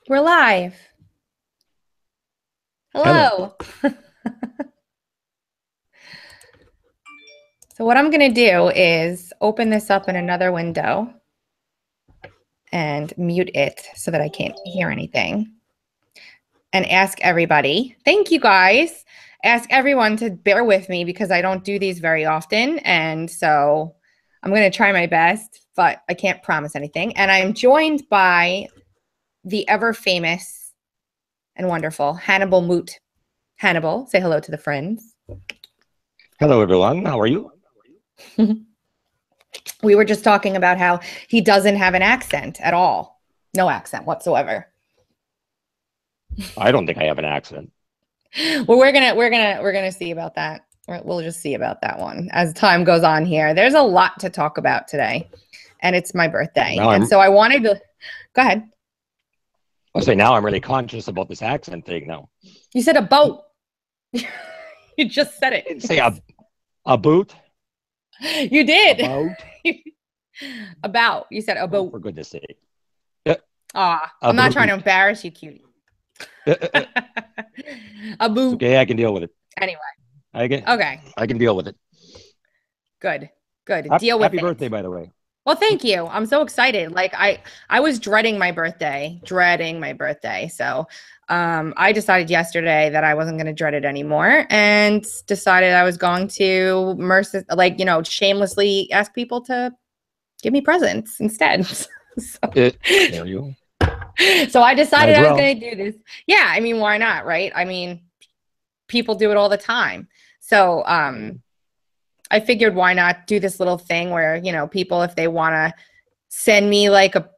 We're live. Hello. Hello. So what I'm going to do is open this up in another window and mute it so that I can't hear anything. And ask everybody, thank you guys. Ask everyone to bear with me because I don't do these very often. And so I'm going to try my best, but I can't promise anything. And I'm joined by the ever famous and wonderful Hannibal Moot. Hannibal, say hello to the friends. Hello, everyone. How are you? We were just talking about how he doesn't have an accent at all. No accent whatsoever. I don't think I have an accent. Well, we're gonna see about that. We'll just see about that one as time goes on here. There's a lot to talk about today, and it's my birthday, and so I wanted to. Go ahead. I'll say now I'm really conscious about this accent thing now. You said a boat. You just said it. I didn't say a boot. You did. About. About. You said a boat. For goodness sake. I'm not trying to embarrass you, cutie. A boot. Okay, I can deal with it. Anyway. Okay. I can deal with it. Good. Deal with it. Happy birthday, by the way. Well, thank you. I'm so excited. Like I was dreading my birthday. So I decided yesterday that I wasn't going to dread it anymore and decided I was going to shamelessly ask people to give me presents instead. There you go. So I decided I was going to do this. Yeah, I mean, why not, right? I mean, people do it all the time. So I figured why not do this little thing where, people, if they want to send me like a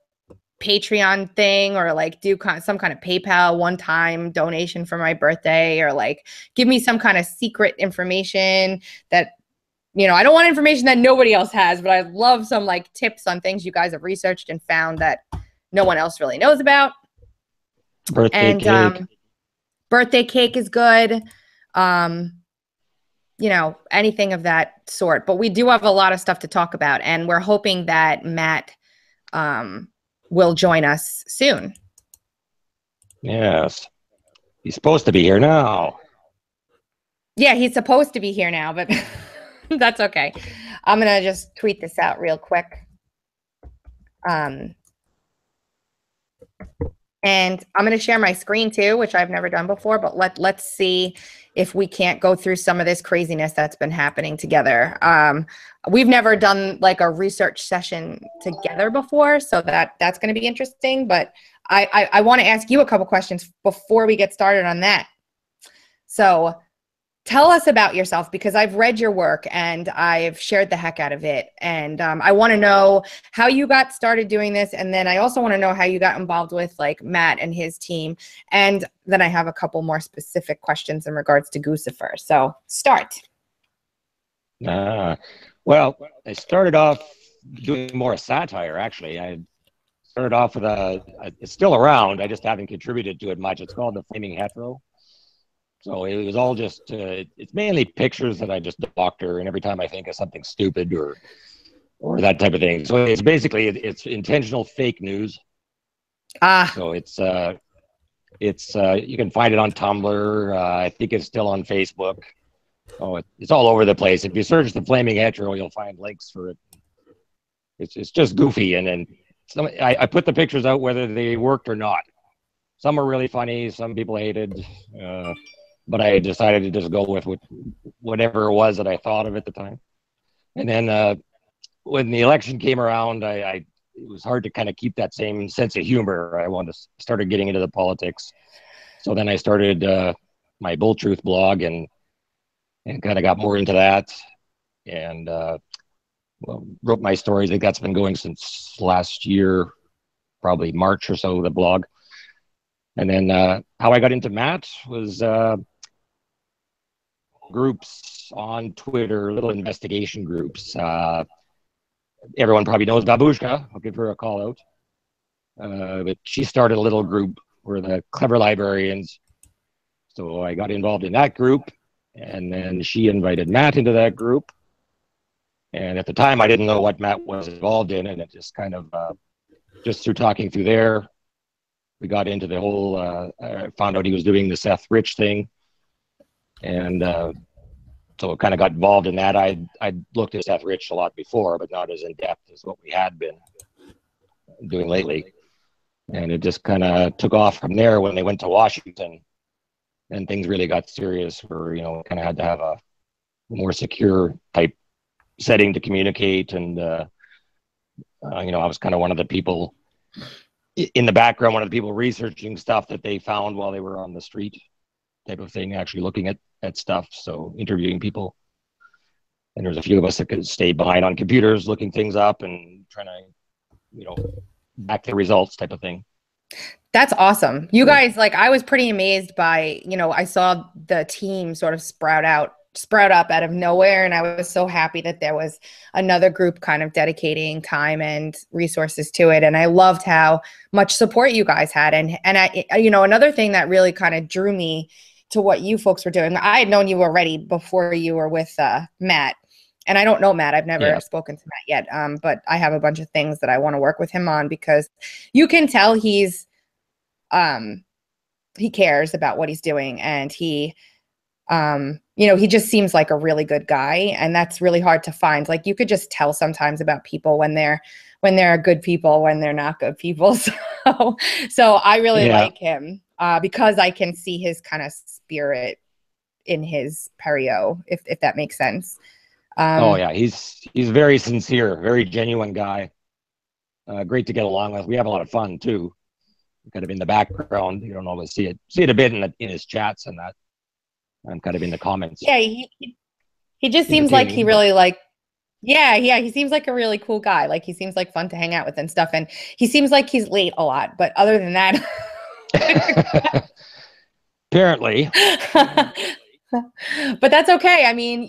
Patreon thing or like do some kind of PayPal one-time donation for my birthday or like give me some kind of secret information that, I don't want information that nobody else has, but I love some like tips on things you guys have researched and found that no one else really knows about. Birthday cake. Birthday cake is good. Anything of that sort. But we do have a lot of stuff to talk about, and we're hoping that Matt will join us soon. Yes. He's supposed to be here now. Yeah, he's supposed to be here now, but that's okay. I'm going to just tweet this out real quick. And I'm going to share my screen too, which I've never done before, but let's see if we can't go through some of this craziness that's been happening together. We've never done like a research session together before, so that's going to be interesting, but I want to ask you a couple questions before we get started on that. So tell us about yourself, because I've read your work and I've shared the heck out of it. And I want to know how you got started doing this. And then I also want to know how you got involved with like Matt and his team. And then I have a couple more specific questions in regards to Gucifer. So start. Well, I started off doing more satire, actually. I started off with it's still around. I just haven't contributed to it much. It's called The Flaming Hetero. So it was all just, it's mainly pictures that I just doctor, and every time I think of something stupid or that type of thing. So it's basically, it's intentional fake news. So it's you can find it on Tumblr. I think it's still on Facebook. Oh, it's all over the place. If you search The Flaming Hetero, you'll find links for it. It's just goofy. And then I put the pictures out whether they worked or not. Some are really funny. Some people hated. But I decided to just go with whatever it was that I thought of at the time. And then when the election came around, it was hard to kind of keep that same sense of humor. I started getting into the politics. So then I started my Bull Truth blog and kind of got more into that. And wrote my stories. I think that's been going since last year, probably March or so, the blog. And then how I got into Matt was groups on Twitter, little investigation groups. Everyone probably knows Babushka. I'll give her a call out. But she started a little group where the clever librarians. So I got involved in that group, and then she invited Matt into that group. And at the time, I didn't know what Matt was involved in, and it just kind of, just through talking through there, we got into the whole, found out he was doing the Seth Rich thing. And so kind of got involved in that. I'd looked at Seth Rich a lot before, but not as in depth as what we had been doing lately. And it just kind of took off from there when they went to Washington, and things really got serious. Where kind of had to have a more secure type setting to communicate, and I was kind of one of the people in the background, one of the people researching stuff that they found while they were on the street, type of thing, actually looking at stuff, so interviewing people. And there was a few of us that could stay behind on computers looking things up and trying to back the results, type of thing. That's awesome. You guys, like, I was pretty amazed by, I saw the team sort of sprout up out of nowhere, and I was so happy that there was another group kind of dedicating time and resources to it. And I loved how much support you guys had. And I, another thing that really kind of drew me to what you folks were doing. I had known you already before you were with Matt. And I don't know Matt. I've never spoken to Matt yet. But I have a bunch of things that I want to work with him on, because you can tell he cares about what he's doing, and he just seems like a really good guy, and that's really hard to find. Like, you could just tell sometimes about people when they're good people, when they're not good people. So I really like him because I can see his kind of spirit in his perio, if that makes sense. He's very sincere, very genuine guy. Great to get along with. We have a lot of fun too. Kind of in the background, you don't always see it a bit in his chats and that. I'm kind of in the comments. Yeah, he just seems like he really he seems like a really cool guy. Like, he seems like fun to hang out with and stuff. And he seems like he's late a lot, but other than that, apparently. But that's okay. I mean,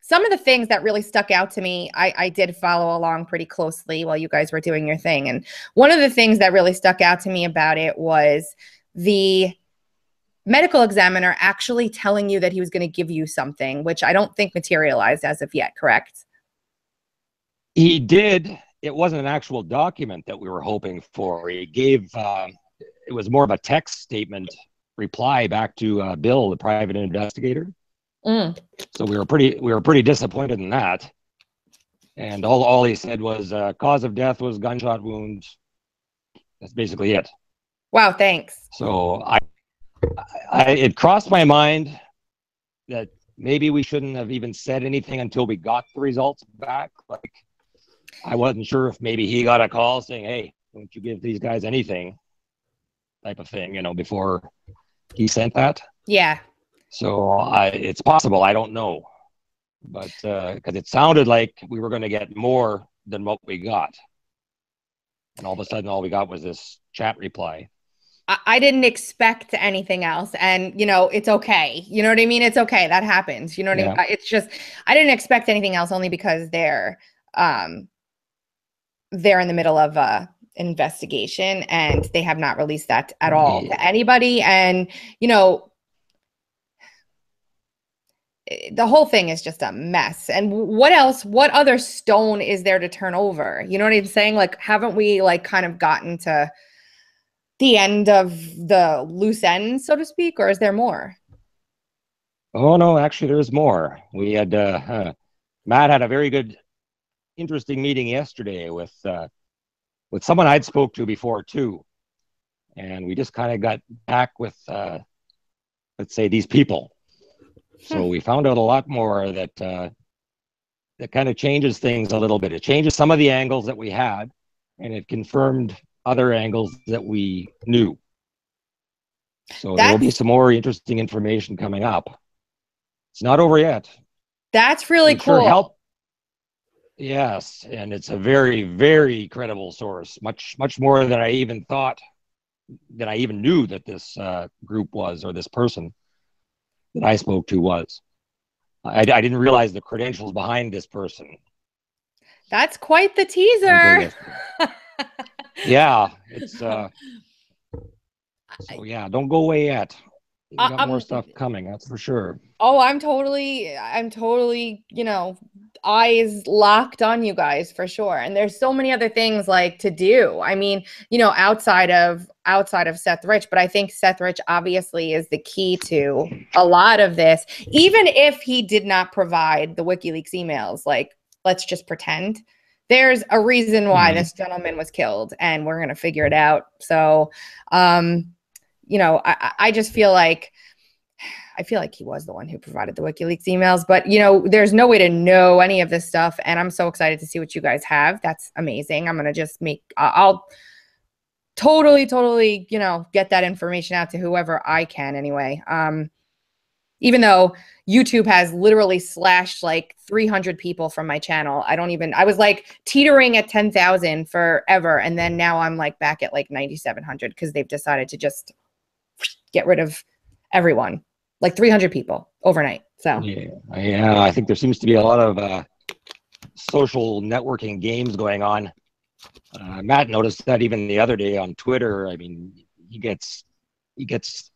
some of the things that really stuck out to me, I did follow along pretty closely while you guys were doing your thing. And one of the things that really stuck out to me about it was the medical examiner actually telling you that he was going to give you something, which I don't think materialized as of yet, correct? He did. It wasn't an actual document that we were hoping for. He gave, it was more of a text statement reply back to Bill, the private investigator. So we were pretty disappointed in that. And all he said was cause of death was gunshot wounds. That's basically it. Wow, thanks. So it crossed my mind that maybe we shouldn't have even said anything until we got the results back. Like, I wasn't sure if maybe he got a call saying, "Hey, don't you give these guys anything," type of thing, before he sent that. Yeah. So it's possible. I don't know. But because it sounded like we were going to get more than what we got. And all of a sudden, all we got was this chat reply. I didn't expect anything else. And, it's okay. You know what I mean? It's okay. That happens. You know what I mean? It's just, I didn't expect anything else, only because they're in the middle of a investigation, and they have not released that at all to anybody. And, the whole thing is just a mess. And what other stone is there to turn over? You know what I'm saying? Like, haven't we kind of gotten to the end of the loose ends, so to speak, or is there more? Oh no, actually there's more. We had Matt had a very good, interesting meeting yesterday with someone I'd spoke to before too, and we just kind of got back with let's say these people. So we found out a lot more that kind of changes things a little bit. It changes some of the angles that we had, and it confirmed other angles that we knew. So there will be some more interesting information coming up. It's not over yet. That's really cool. Yes, and it's a very, very credible source. Much more than I even thought, than I even knew that this group was, or this person that I spoke to was. I didn't realize the credentials behind this person. That's quite the teaser. Yeah, it's so yeah, don't go away yet. We got more stuff coming, that's for sure. Oh, I'm totally, eyes locked on you guys for sure. And there's so many other things like to do. I mean, you know, outside of Seth Rich, but I think Seth Rich obviously is the key to a lot of this. Even if he did not provide the WikiLeaks emails, like, let's just pretend there's a reason why this gentleman was killed, and we're going to figure it out. So, you know, I just feel like he was the one who provided the WikiLeaks emails, but you know, there's no way to know any of this stuff. And I'm so excited to see what you guys have. That's amazing. I'm going to just I'll totally, you know, get that information out to whoever I can anyway. Even though YouTube has literally slashed like 300 people from my channel. I was like teetering at 10,000 forever. And then now I'm like back at like 9,700 because they've decided to just get rid of everyone, like 300 people overnight. So yeah, I think there seems to be a lot of social networking games going on. Matt noticed that even the other day on Twitter. I mean, he gets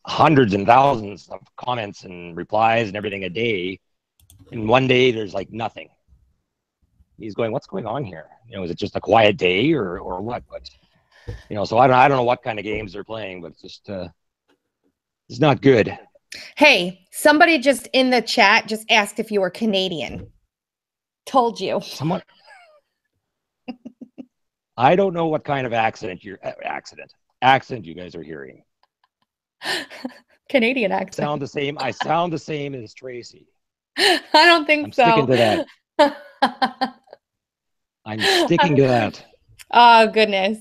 hundreds and thousands of comments and replies and everything a day. And one day there's like nothing. He's going, what's going on here? You know, is it just a quiet day or what? But you know, so I don't know what kind of games they're playing, but it's just it's not good. Hey, somebody just in the chat just asked if you were Canadian. Told you. Someone. I don't know what kind of accent you guys are hearing. Canadian accent. Sound the same. I sound the same as Tracy. I don't think so. I'm sticking to that. I'm sticking to that. Oh, goodness.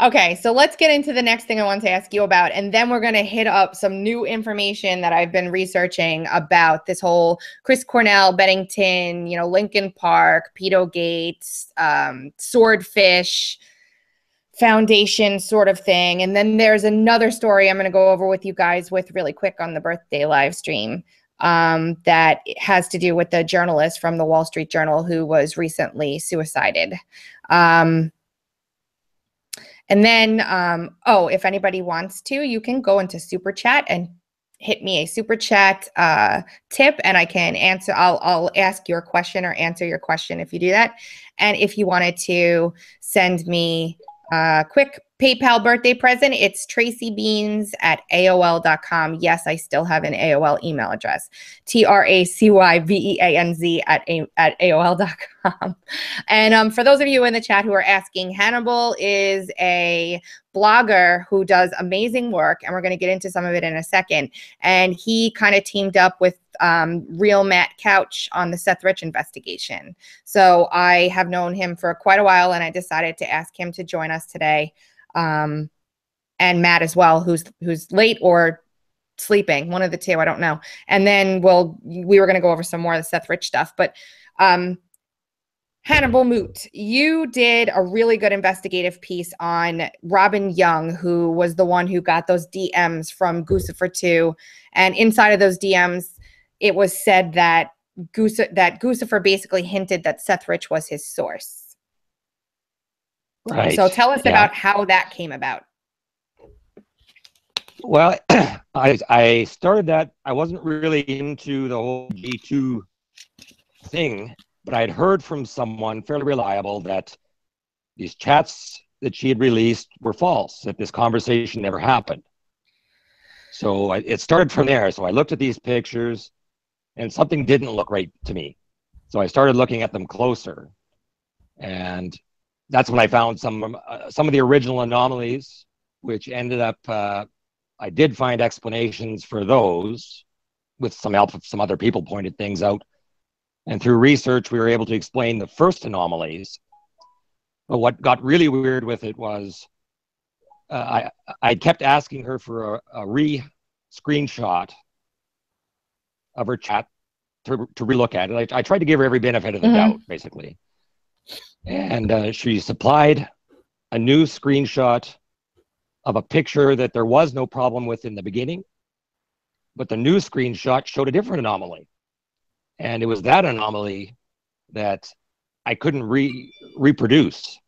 Okay, so let's get into the next thing I want to ask you about, and then we're going to hit up some new information that I've been researching about this whole Chris Cornell, Bennington, you know, Lincoln Park, Pedo Gates, Swordfish Foundation sort of thing. And then there's another story I'm going to go over with you guys with really quick on the birthday live stream that has to do with the journalist from the Wall Street Journal who was recently suicided. And then, if anybody wants to, you can go into Super Chat and hit me a Super Chat tip, and I can answer. I'll ask your question or answer your question if you do that. And if you wanted to send me a quick PayPal birthday present, it's tracybeanz@aol.com. Yes, I still have an AOL email address, tracybeanz@aol.com. And for those of you in the chat who are asking, Hannibal is a blogger who does amazing work, and we're going to get into some of it in a second. And he kind of teamed up with Real Matt Couch on the Seth Rich investigation. So I have known him for quite a while, and I decided to ask him to join us today. And Matt as well, who's late or sleeping, one of the two, I don't know. And then we were going to go over some more of the Seth Rich stuff, but Hannibal Moot, you did a really good investigative piece on Robin Young, who was the one who got those DMs from Gucifer 2. And inside of those DMs, it was said that Gucifer basically hinted that Seth Rich was his source. Right. So tell us about how that came about. Well, I started that. I wasn't really into the whole G2 thing, but I'd heard from someone fairly reliable that these chats that she had released were false, that this conversation never happened. So it started from there. So I looked at these pictures and something didn't look right to me. So I started looking at them closer. And that's when I found some of the original anomalies, which ended up, I did find explanations for those with some help of some other people pointed things out. And through research, we were able to explain the first anomalies. But what got really weird with it was I kept asking her for a screenshot of her chat to relook at it. I tried to give her every benefit of the doubt, basically. And she supplied a new screenshot of a picture that there was no problem with in the beginning, but the new screenshot showed a different anomaly. And it was that anomaly that I couldn't reproduce.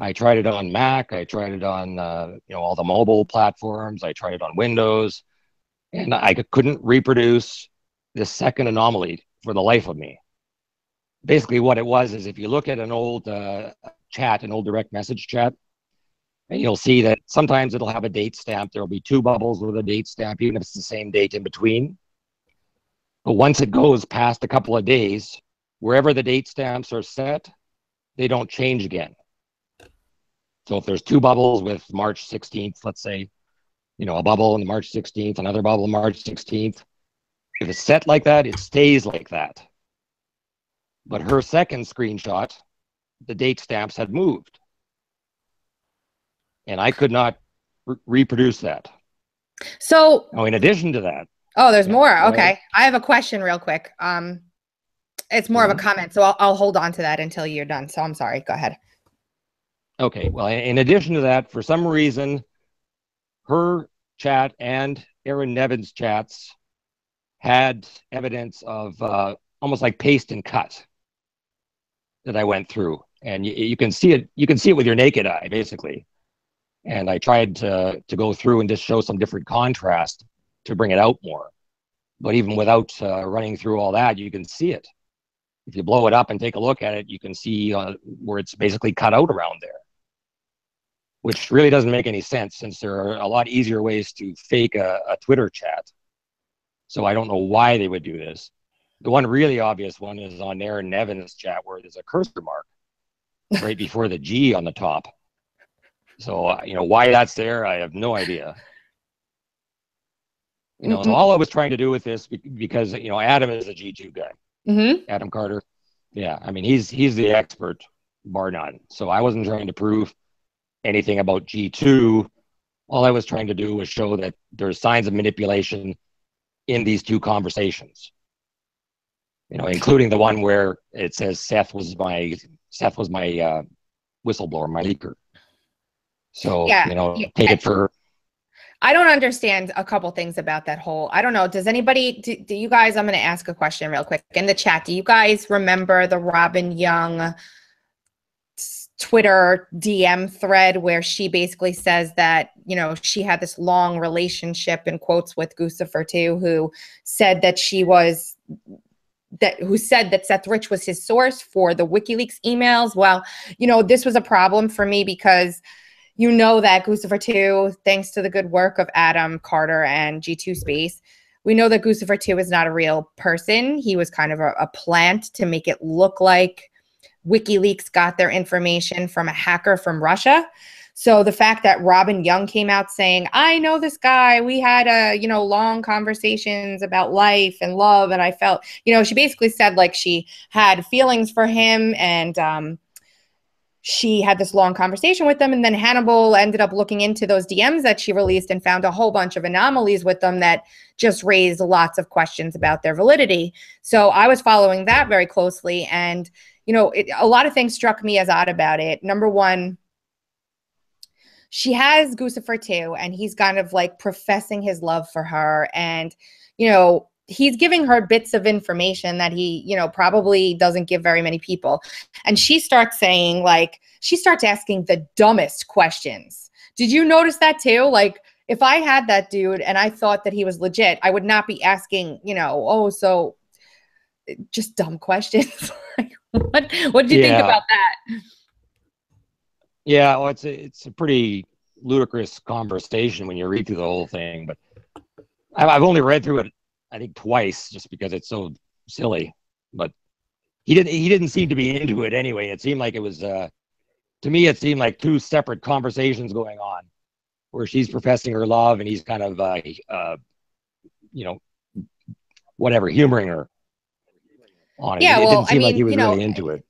I tried it on Mac. I tried it on all the mobile platforms. I tried it on Windows, and I couldn't reproduce this second anomaly for the life of me. basically what it was is if you look at an old chat, an old direct message chat, and you'll see that sometimes it'll have a date stamp. There'll be two bubbles with a date stamp, even if it's the same date in between. But once it goes past a couple of days, wherever the date stamps are set, they don't change again. So if there's two bubbles with March 16th, let's say, you know, a bubble on March 16th, another bubble March 16th, if it's set like that, it stays like that. But her second screenshot, the date stamps had moved. And I could not reproduce that. So, oh, in addition to that. Oh, there's more. Go Okay. ahead. I have a question real quick. It's more of a comment, so I'll hold on to that until you're done. So I'm sorry. Go ahead. Okay. Well, in addition to that, for some reason, her chat and Aaron Nevin's chats had evidence of almost like paste and cut that I went through, and you can see it. You can see it with your naked eye, basically. And I tried to go through and just show some different contrast to bring it out more. But even without running through all that, you can see it. If you blow it up and take a look at it, you can see where it's basically cut out around there, which really doesn't make any sense since there are a lot easier ways to fake a Twitter chat. So I don't know why they would do this. The one really obvious one is on Aaron Nevin's chat where there's a cursor mark right before the G on the top. So, you know, why that's there, I have no idea. You know, all I was trying to do with this, because, you know, Adam is a G2 guy. Adam Carter. Yeah, I mean, he's the expert, bar none. So I wasn't trying to prove anything about G2. All I was trying to do was show that there's signs of manipulation in these two conversations. You know, including the one where it says Seth was my whistleblower, my leaker. So, yeah, you know, take it for... I don't understand a couple things about that whole, I don't know, does anybody, do you guys, I'm going to ask a question real quick in the chat. Do you guys remember the Robin Young Twitter DM thread where she basically says that, you know, she had this long relationship in quotes with Gucifer too, who said that who said that Seth Rich was his source for the WikiLeaks emails? Well, you know, this was a problem for me because you know that Gucifer 2, thanks to the good work of Adam Carter and G2 Space, we know that Gucifer 2 is not a real person. He was kind of a plant to make it look like WikiLeaks got their information from a hacker from Russia. So the fact that Robin Young came out saying, I know this guy, we had you know, long conversations about life and love, and I felt, you know, she basically said like she had feelings for him, and she had this long conversation with them, and then Hannibal ended up looking into those DMs that she released and found a whole bunch of anomalies with them that just raised lots of questions about their validity. So I was following that very closely, and, you know, a lot of things struck me as odd about it. Number one, she has Gucifer 2, and he's kind of like professing his love for her, and, you know, he's giving her bits of information that he, you know, probably doesn't give very many people. And she starts saying, like, she starts asking the dumbest questions. Did you notice that too? Like, if I had that dude and I thought that he was legit, I would not be asking, you know, oh, so just dumb questions. Like, what did you think about that? Yeah, well, it's a pretty ludicrous conversation when you read through the whole thing, but I've only read through it, I think, twice, just because it's so silly. But he didn't seem to be into it anyway. It seemed like it was to me it seemed like two separate conversations going on, where she's professing her love and he's kind of you know, whatever, humoring her on it. Yeah, It well, didn't seem like he was you know, really into it.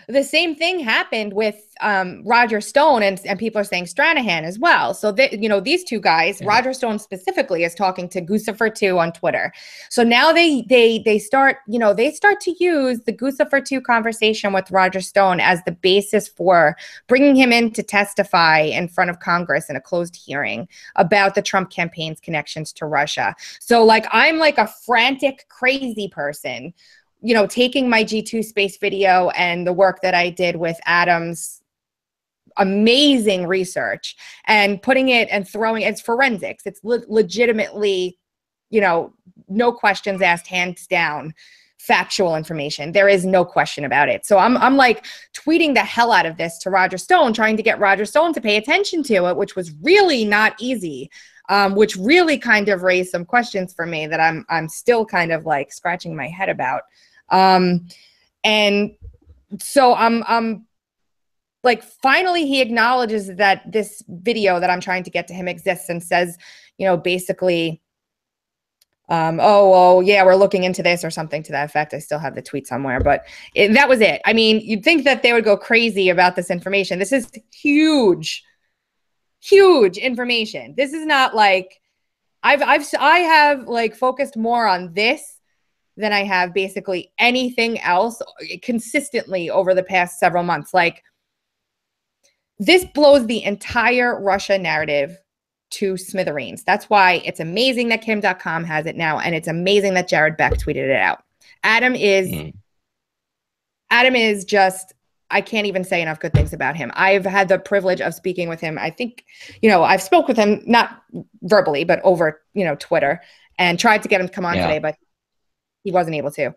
the same thing happened with Roger Stone, and people are saying Stranahan as well. So you know, these two guys, Roger Stone specifically, is talking to Gucifer 2 on Twitter. So now they start, you know, they start to use the Gucifer 2 conversation with Roger Stone as the basis for bringing him in to testify in front of Congress in a closed hearing about the Trump campaign's connections to Russia. So like, I'm like a frantic, crazy person, you know, taking my G2 Space video and the work that I did with Adam's amazing research and putting it and throwing it's forensics. It's legitimately, you know, no questions asked, hands down, factual information. There is no question about it. So I'm like tweeting the hell out of this to Roger Stone, trying to get Roger Stone to pay attention to it, which was really not easy, which really kind of raised some questions for me that I'm still kind of like scratching my head about. And so I'm like, finally he acknowledges that this video that I'm trying to get to him exists and says, you know, basically, oh, yeah, we're looking into this or something to that effect. I still have the tweet somewhere, but that was it. I mean, you'd think that they would go crazy about this information. This is huge, huge information. This is not like, I have like focused more on this than I have basically anything else consistently over the past several months. Like, this blows the entire Russia narrative to smithereens. That's why it's amazing that Kim.com has it now, and it's amazing that Jared Beck tweeted it out. Adam is just, I can't even say enough good things about him. I've had the privilege of speaking with him. I think, you know, I've spoke with him, not verbally, but over, you know, Twitter, and tried to get him to come on today, but he wasn't able to.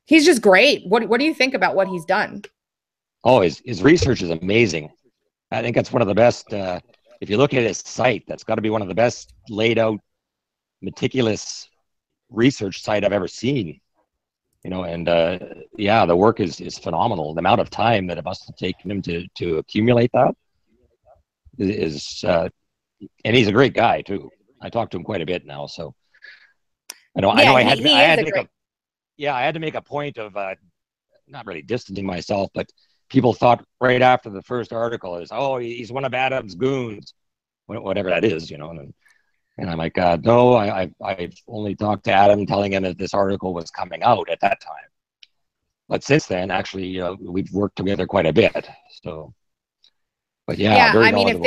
He's just great. What do you think about what he's done? Oh, his research is amazing. I think that's one of the best. If you look at his site, that's got to be one of the best laid out, meticulous research site I've ever seen. You know, and yeah, the work is phenomenal. The amount of time that it must have taken him to accumulate that is and he's a great guy too. I talked to him quite a bit now, so I had to make a point of not really distancing myself, but people thought right after the first article is, oh, he's one of Adam's goons, whatever that is, you know. And I'm like, no, I've only talked to Adam, telling him that this article was coming out at that time. But since then, actually, we've worked together quite a bit. So, but yeah, I mean, if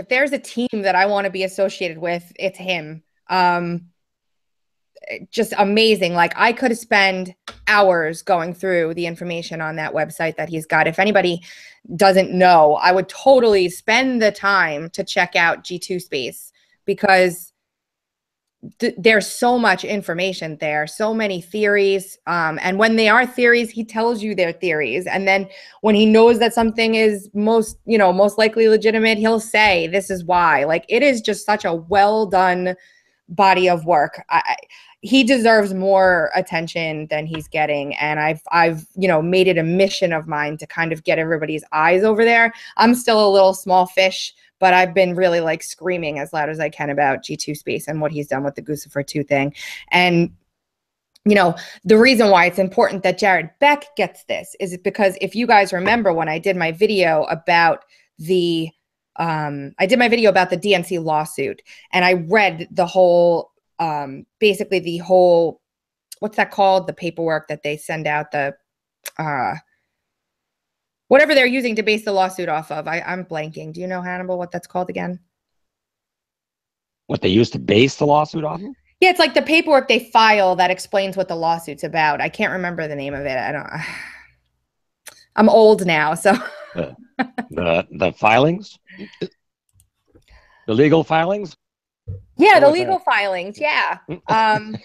there's a team that I want to be associated with, it's him. Just amazing. Like, I could spend hours going through the information on that website that he's got. If anybody doesn't know, I would totally spend the time to check out G2 Space, because there's so much information there, so many theories. And when they are theories, he tells you they're theories. And then when he knows that something is most likely legitimate, he'll say, this is why. Like, it is just such a well done body of work. He deserves more attention than he's getting. And I've made it a mission of mine to kind of get everybody's eyes over there. I'm still a little small fish, but I've been really like screaming as loud as I can about G2 Space and what he's done with the Gucifer 2 thing. And, you know, the reason why it's important that Jared Beck gets this is because if you guys remember when I did my video about the DNC lawsuit, and I read the whole, basically the whole, what's that called? The paperwork that they send out, the, whatever they're using to base the lawsuit off of. I'm blanking. Do you know, Hannibal, what that's called again? What they use to base the lawsuit off of? Yeah, it's like the paperwork they file that explains what the lawsuit's about. I can't remember the name of it. I'm old now, so. The filings? The legal filings? Yeah, the legal filings. Yeah. I'm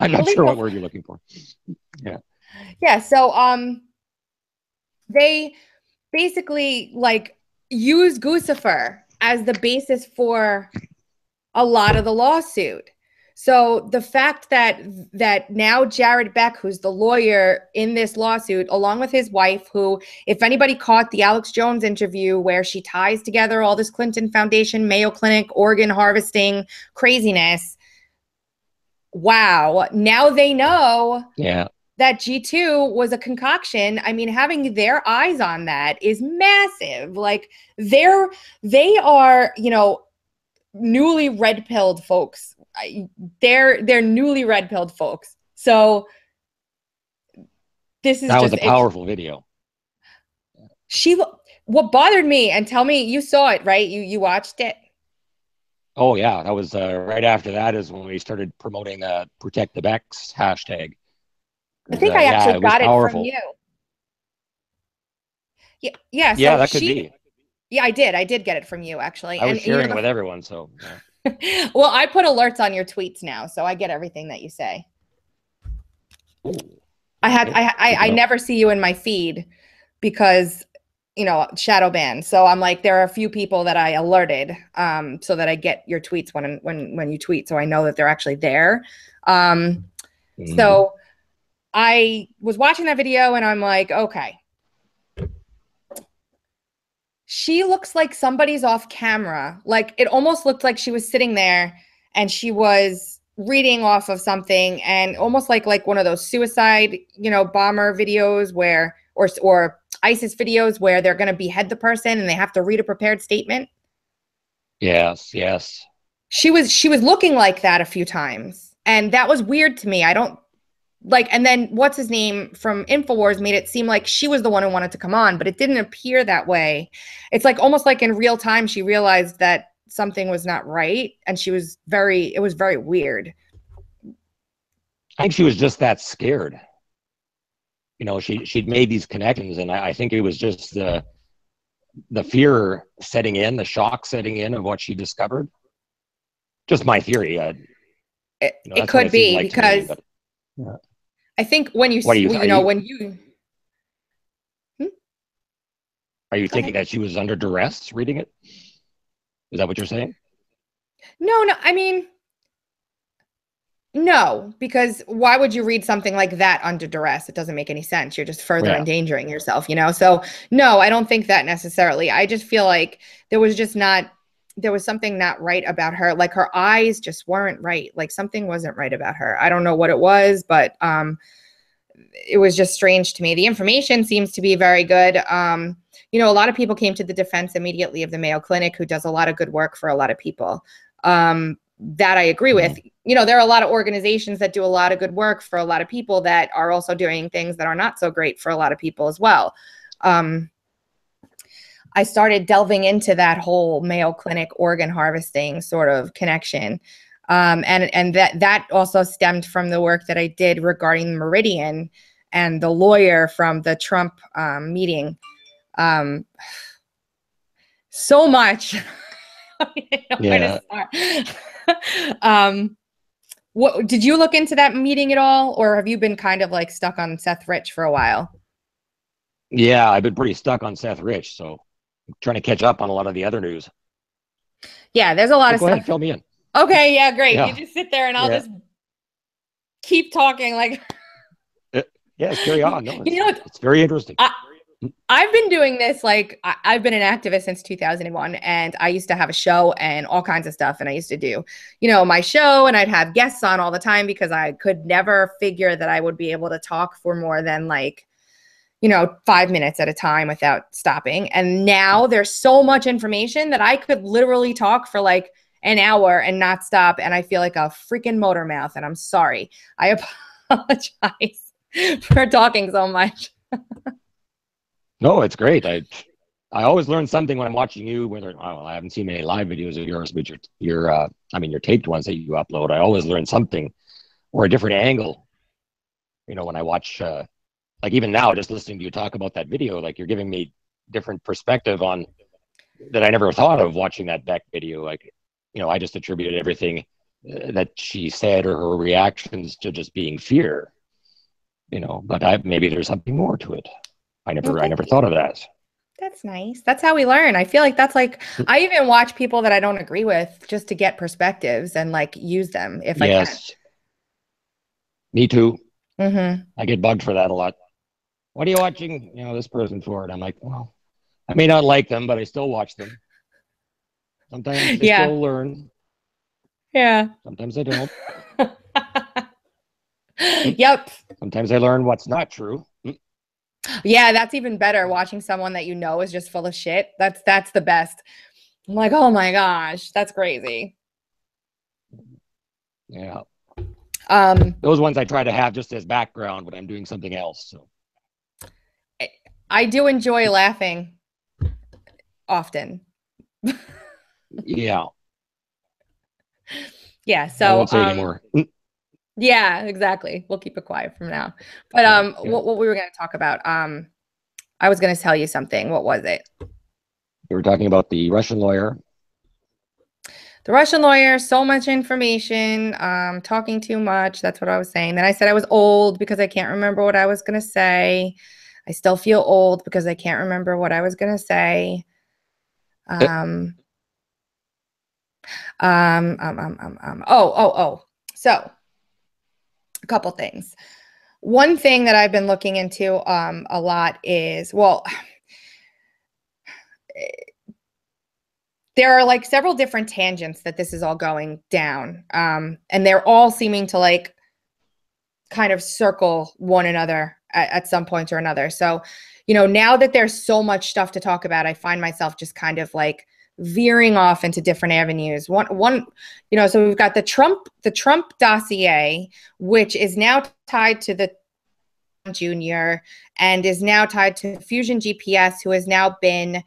not sure what word you're looking for. Yeah. Yeah. So, they basically like use Gucifer as the basis for a lot of the lawsuit. So the fact that now Jared Beck, who's the lawyer in this lawsuit, along with his wife, who, if anybody caught the Alex Jones interview where she ties together all this Clinton Foundation, Mayo Clinic, organ harvesting craziness, wow, now they know that G2 was a concoction. I mean, having their eyes on that is massive. Like, they are, newly red-pilled folks. They're newly red-pilled folks. So that was a powerful video. What bothered me, and tell me, you saw it, right? You watched it? Oh yeah, that was right after that is when we started promoting Protect the Becks hashtag. I think I actually got it from you. Yeah. So that could be. Yeah, I did get it from you, actually. I was sharing it with everyone, so. Yeah. Well, I put alerts on your tweets now, so I get everything that you say. Ooh, I never see you in my feed because, you know, shadow ban. So I'm like, there are a few people that I alerted so that I get your tweets when you tweet, so I know that they're actually there. So I was watching that video and I'm like, okay, she looks like somebody's off camera. Like it almost looked like she was sitting there and she was reading off of something, and almost like one of those suicide, you know, bomber videos where, or ISIS videos where they're going to behead the person and they have to read a prepared statement. Yes, yes. She was looking like that a few times, and that was weird to me. I don't like, and then what's his name from InfoWars made it seem like she was the one who wanted to come on, but it didn't appear that way. It's like almost like in real time she realized that something was not right, and it was very weird. I think she was just that scared. You know, she'd made these connections, and I think it was just the fear setting in, the shock setting in of what she discovered. Just my theory. It could be like because me, yeah. I think when you when you are you thinking that she was under duress reading it? Is that what you're saying? No, I mean, no, because why would you read something like that under duress? It doesn't make any sense. You're just further endangering yourself, you know? So no, I don't think that necessarily. I just feel like there was something not right about her. Like her eyes just weren't right. Like something wasn't right about her. I don't know what it was, but it was just strange to me. The information seems to be very good. You know, a lot of people came to the defense immediately of the Mayo Clinic, who does a lot of good work for a lot of people. That I agree with. You know, there are a lot of organizations that do a lot of good work for a lot of people that are also doing things that are not so great for a lot of people as well. I started delving into that whole Mayo Clinic organ harvesting sort of connection. And that also stemmed from the work that I did regarding Meridian and the lawyer from the Trump meeting. So much. Yeah. What did you look into that meeting at all, or have you been kind of like stuck on Seth Rich for a while? Yeah, I've been pretty stuck on Seth Rich, so I'm trying to catch up on a lot of the other news. Yeah, there's a lot of go stuff. Ahead, fill me in. Okay, yeah, great. Yeah. You just sit there and I'll just keep talking like yes, carry on. No, it's very interesting. I've been doing this, like, I've been an activist since 2001, and I used to have a show and all kinds of stuff. And I used to do, you know, my show, and I'd have guests on all the time because I could never figure that I would be able to talk for more than like, you know, 5 minutes at a time without stopping. And now there's so much information that I could literally talk for like an hour and not stop. And I feel like a freaking motor mouth, and I'm sorry. I apologize for talking so much. No, it's great. I always learn something when I'm watching you. Whether I haven't seen any live videos of yours, but your taped ones that you upload, I always learn something or a different angle. You know, when I watch, like even now, just listening to you talk about that video, like you're giving me different perspective on that I never thought of watching that back video. Like, you know, I just attributed everything that she said or her reactions to just being fear. You know, but maybe there's something more to it. I never thought of that. That's nice. That's how we learn. I feel like that's like, I even watch people that I don't agree with just to get perspectives and like use them if I can. Me too. I get bugged for that a lot. What are you watching, you know, this person for? And I'm like, well, I may not like them, but I still watch them. Sometimes I still learn. Yeah. Sometimes I don't. Yep. Sometimes I learn what's not true. Yeah, that's even better. Watching someone that you know is just full of shit. That's the best. I'm like, oh my gosh, that's crazy. Yeah. Those ones I try to have just as background when I'm doing something else. So I do enjoy laughing often. Yeah. Yeah. So I won't say anymore. Yeah, exactly. We'll keep it quiet from now. But what we were going to talk about, I was going to tell you something. What was it? You were talking about the Russian lawyer. The Russian lawyer, so much information, talking too much. That's what I was saying. Then I said I was old because I can't remember what I was going to say. I still feel old because I can't remember what I was going to say. So a couple things. One thing that I've been looking into a lot is, well, there are like several different tangents that this is all going down. And they're all seeming to like kind of circle one another at some point or another. So, you know, now that there's so much stuff to talk about, I find myself just kind of like veering off into different avenues. One, you know, so we've got the Trump dossier, which is now tied to the Jr. and is now tied to Fusion GPS, who has now been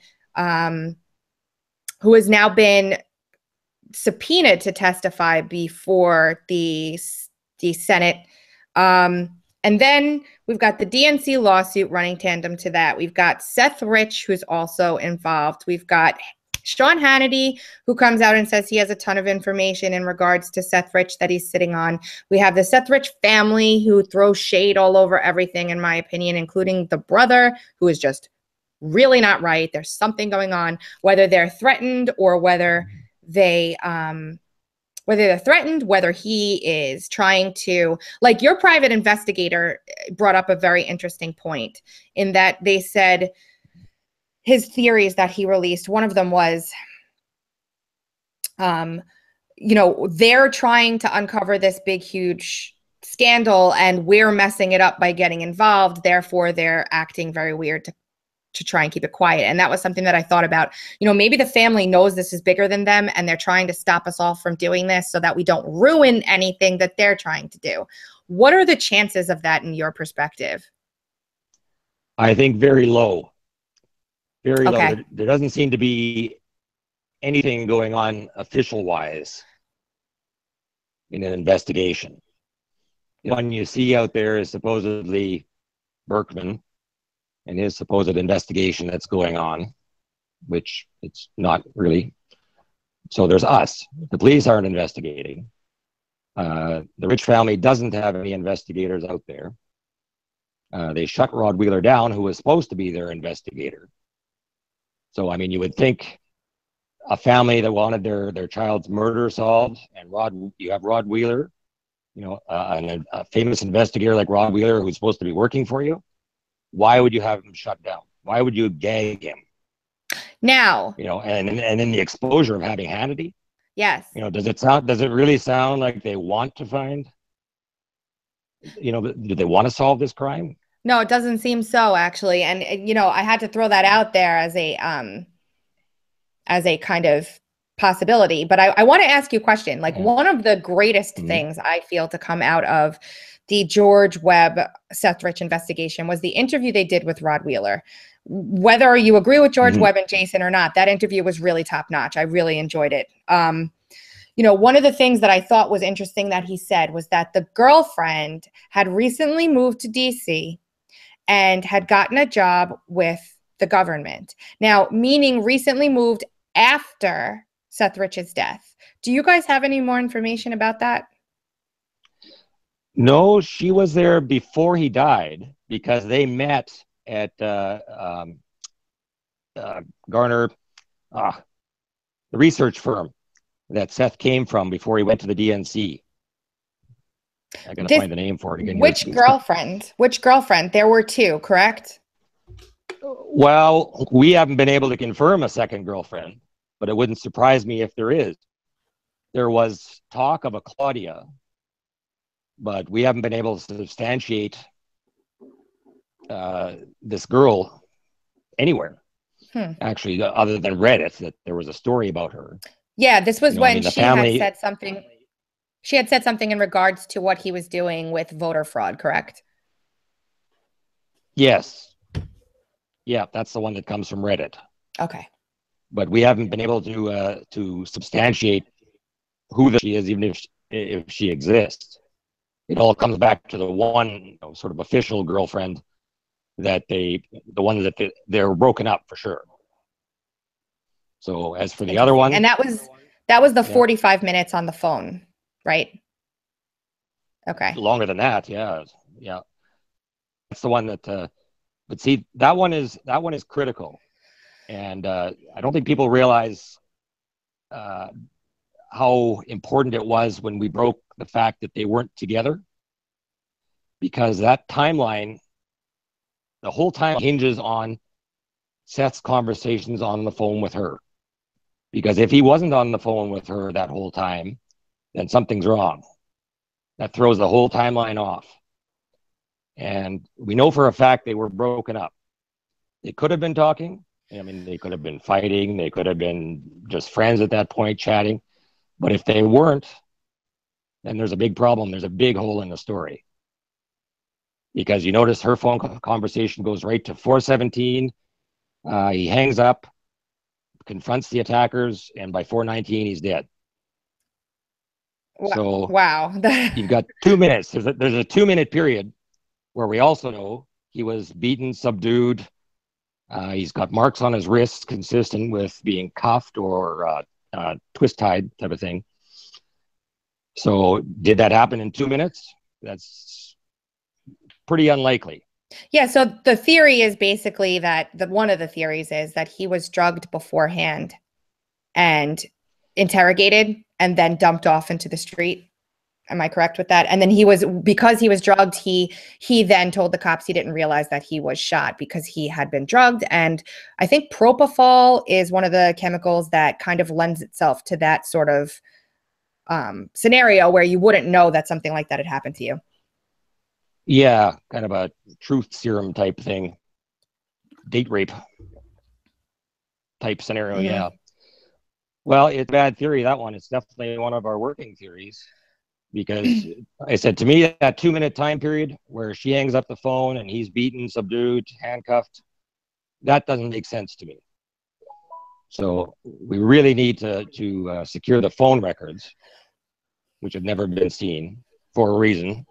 subpoenaed to testify before the Senate. And then we've got the DNC lawsuit running tandem to that. We've got Seth Rich, who's also involved. We've got Sean Hannity, who comes out and says he has a ton of information in regards to Seth Rich that he's sitting on. We have the Seth Rich family, who throws shade all over everything, in my opinion, including the brother, who is just really not right. There's something going on, whether they're threatened or whether whether he is trying to, like, your private investigator brought up a very interesting point in that they said his theories that he released, one of them was, you know, they're trying to uncover this big, huge scandal and we're messing it up by getting involved. Therefore, they're acting very weird to try and keep it quiet. And that was something that I thought about. You know, maybe the family knows this is bigger than them and they're trying to stop us all from doing this so that we don't ruin anything that they're trying to do. What are the chances of that in your perspective? I think very low. Very low. Okay. There doesn't seem to be anything going on official-wise in an investigation. The one you see out there is supposedly Berkman and his supposed investigation that's going on, which it's not really. So there's us. The police aren't investigating. The Rich family doesn't have any investigators out there. They shut Rod Wheeler down, who was supposed to be their investigator. So, I mean, you would think a family that wanted their child's murder solved, and you have Rod Wheeler, you know, a famous investigator like Rod Wheeler who's supposed to be working for you. Why would you have him shut down? Why would you gag him? Now, you know, and in the exposure of having Hannity. Yes. You know, does it really sound like they want to find, you know, do they want to solve this crime? No, it doesn't seem so, actually. And, you know, I had to throw that out there as a kind of possibility. But I want to ask you a question. Like, one of the greatest things I feel to come out of the George Webb Seth Rich investigation was the interview they did with Rod Wheeler. Whether you agree with George Webb and Jason or not, that interview was really top notch. I really enjoyed it. You know, one of the things that I thought was interesting that he said was that the girlfriend had recently moved to DC and had gotten a job with the government. Now, meaning recently moved after Seth Rich's death. Do you guys have any more information about that? No, she was there before he died because they met at Garner, the research firm that Seth came from before he went to the DNC. I gotta find the name for it again. Which girlfriend? Which girlfriend? There were two, correct? Well, we haven't been able to confirm a second girlfriend, but it wouldn't surprise me if there is. There was talk of a Claudia, but we haven't been able to substantiate this girl anywhere. Actually, other than Reddit, that there was a story about her. Yeah, this was when she family had said something. She had said something in regards to what he was doing with voter fraud, correct? Yes. Yeah, that's the one that comes from Reddit. Okay. But we haven't been able to substantiate who she is, even if she exists. It all comes back to the one, you know, sort of official girlfriend that they're broken up for sure. So as for the other one, and that was That was the Yeah. 45 minutes on the phone, right? Okay. Longer than that, yeah. That's the one that. But see, that one is critical, and I don't think people realize how important it was when we broke the fact that they weren't together, because that timeline, the whole time hinges on Seth's conversations on the phone with her. Because if he wasn't on the phone with her that whole time, then something's wrong. That throws the whole timeline off. And we know for a fact they were broken up. They could have been talking. I mean, they could have been fighting. They could have been just friends at that point, chatting. But if they weren't, then there's a big problem. There's a big hole in the story. Because you notice her phone conversation goes right to 4:17. He hangs up, confronts the attackers, and by 4:19, he's dead. So wow, you've got 2 minutes. There's a 2-minute period where we also know he was beaten, subdued. He's got marks on his wrists consistent with being cuffed or twist tied type of thing. So did that happen in 2 minutes? That's pretty unlikely. Yeah, so the theory is basically that one of the theories is that he was drugged beforehand and interrogated and then dumped off into the street. Am I correct with that? And then because he was drugged, he then told the cops he didn't realize that he was shot because he had been drugged. And I think propofol is one of the chemicals that kind of lends itself to that sort of scenario where you wouldn't know that something like that had happened to you. Yeah, kind of a truth serum type thing. Date rape type scenario, yeah. Well, it's a bad theory, that one. It's definitely one of our working theories. Because I said, to me, that 2-minute time period where she hangs up the phone and he's beaten, subdued, handcuffed, that doesn't make sense to me. So we really need to secure the phone records, which have never been seen for a reason.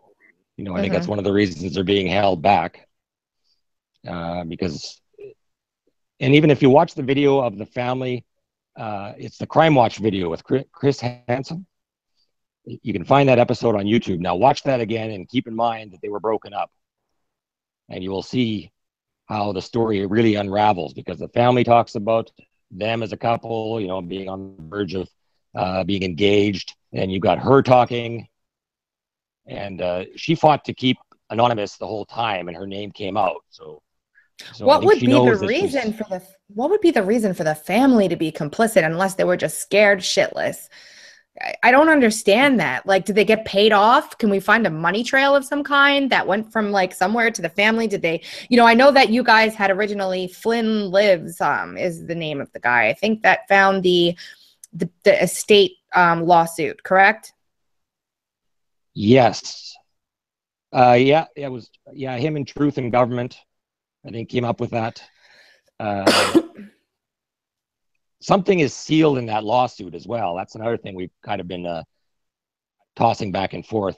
You know, I think that's one of the reasons they're being held back. Because, and even if you watch the video of the family, it's the Crime Watch video with Chris Hansen. You can find that episode on YouTube. Now watch that again and keep in mind that they were broken up. And you will see how the story really unravels, because the family talks about them as a couple, you know, being on the verge of being engaged. And you've got her talking. And she fought to keep anonymous the whole time, and her name came out. So what would be the reason for the family to be complicit unless they were just scared shitless? I don't understand that. Like, did they get paid off? Can we find a money trail of some kind that went from like somewhere to the family? Did they, you know, I know that you guys had originally Flynn Lives, is the name of the guy. I think that found the estate lawsuit, correct? Yes. Yeah, it was, him and Truth and Government, I think, came up with that. Something is sealed in that lawsuit as well. That's another thing we've kind of been tossing back and forth.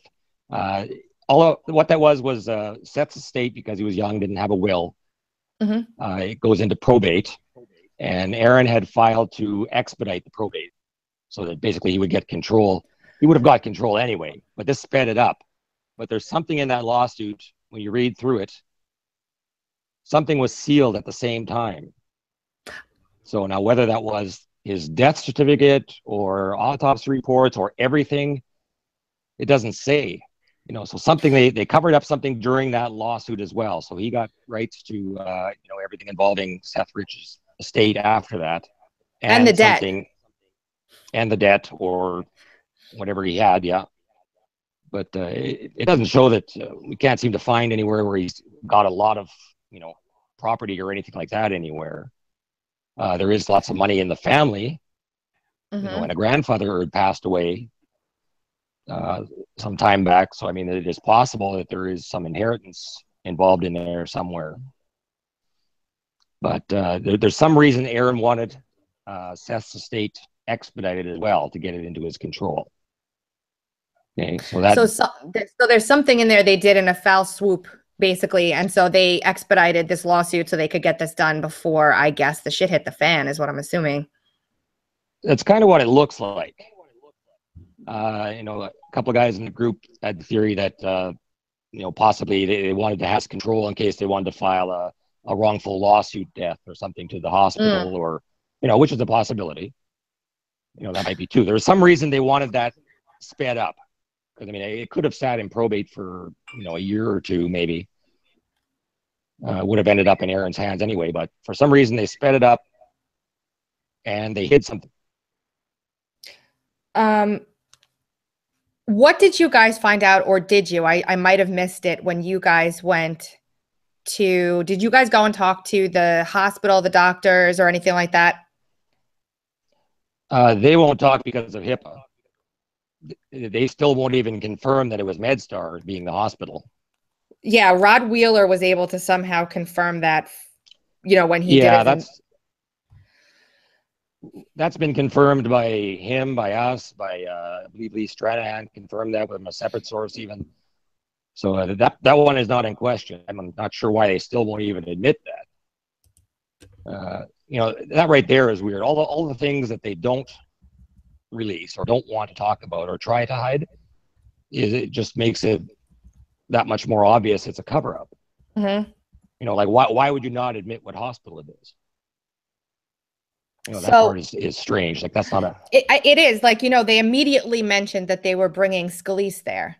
Although what that was Seth's estate, because he was young, didn't have a will. It goes into probate, and Aaron had filed to expedite the probate so that basically he would get control. He would have got control anyway, but this sped it up. But there's something in that lawsuit, when you read through it, something was sealed at the same time. So now whether that was his death certificate or autopsy reports or everything, it doesn't say. You know, so something they covered up something during that lawsuit as well. So he got rights to everything involving Seth Rich's estate after that, and the debt, and the debt or whatever he had. Yeah, but it doesn't show that. We can't seem to find anywhere where he's got a lot of property or anything like that anywhere. There is lots of money in the family, and a grandfather had passed away some time back. So, I mean, it is possible that there is some inheritance involved in there somewhere. But there's some reason Aaron wanted Seth's estate expedited as well to get it into his control. Okay, so there's something in there they did in a foul swoop, basically, and so they expedited this lawsuit so they could get this done before, I guess, the shit hit the fan, is what I'm assuming. That's kind of what it looks like. You know, a couple of guys in the group had the theory that, you know, possibly they wanted to have control in case they wanted to file a wrongful lawsuit death or something to the hospital, or, you know, which is a possibility. You know, that might be too. There was some reason they wanted that sped up. Because, I mean, it could have sat in probate for, you know, a year or two, maybe. Would have ended up in Aaron's hands anyway. But for some reason, they sped it up and they hid something. What did you guys find out, or did you? I might have missed it when you guys went to, did you guys go and talk to the hospital, the doctors, or anything like that? They won't talk because of HIPAA. They still won't even confirm that it was MedStar being the hospital. Yeah, Rod Wheeler was able to somehow confirm that, you know, when he did. That's been confirmed by him, by us, by I believe Lee Stranahan confirmed that with a separate source even. So that one is not in question. I'm not sure why they still won't even admit that. You know, that right there is weird. All the things that they don't release or don't want to talk about or try to hide, it just makes it that much more obvious it's a cover-up. You know, like why would you not admit what hospital it is? You know, that part is strange. Like, that's not a... It is. Like, you know, they immediately mentioned that they were bringing Scalise there.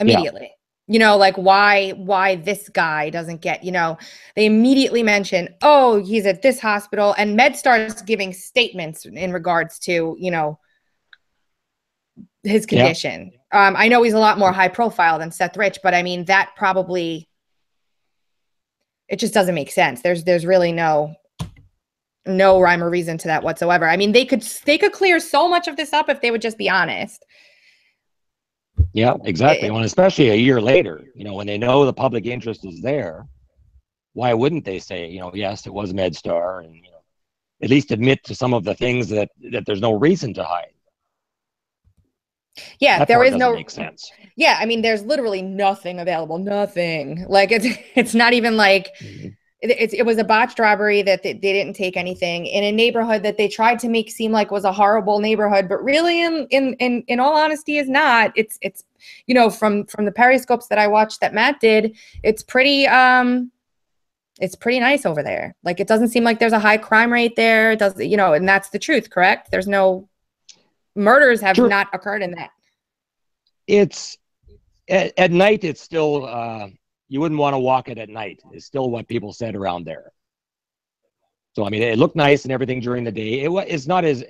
Immediately. Yeah. You know, like, why this guy doesn't get, you know, they immediately mention, oh, he's at this hospital, and MedStar's giving statements in regards to, you know, his condition. Yeah. I know he's a lot more high profile than Seth Rich, but I mean, that probably, it just doesn't make sense. There's really no rhyme or reason to that whatsoever. I mean, they could clear so much of this up if they would just be honest. Yeah, exactly. Well, especially a year later, you know, when they know the public interest is there, why wouldn't they say, you know, yes, it was MedStar, and, you know, at least admit to some of the things that there's no reason to hide. Yeah, that there is no make sense. Yeah, I mean, there's literally nothing available, nothing. Like, it's not even like it was a botched robbery that they didn't take anything in a neighborhood that they tried to make seem like was a horrible neighborhood, but really, in all honesty, is not. It's you know, from the periscopes that I watched that Matt did, it's pretty nice over there. Like, it doesn't seem like there's a high crime rate there. It does, you know, and that's the truth, correct? There's no murders have not occurred in that. It's at night. It's still you wouldn't want to walk it at night. It's still what people said around there. So I mean, it looked nice and everything during the day. It's not as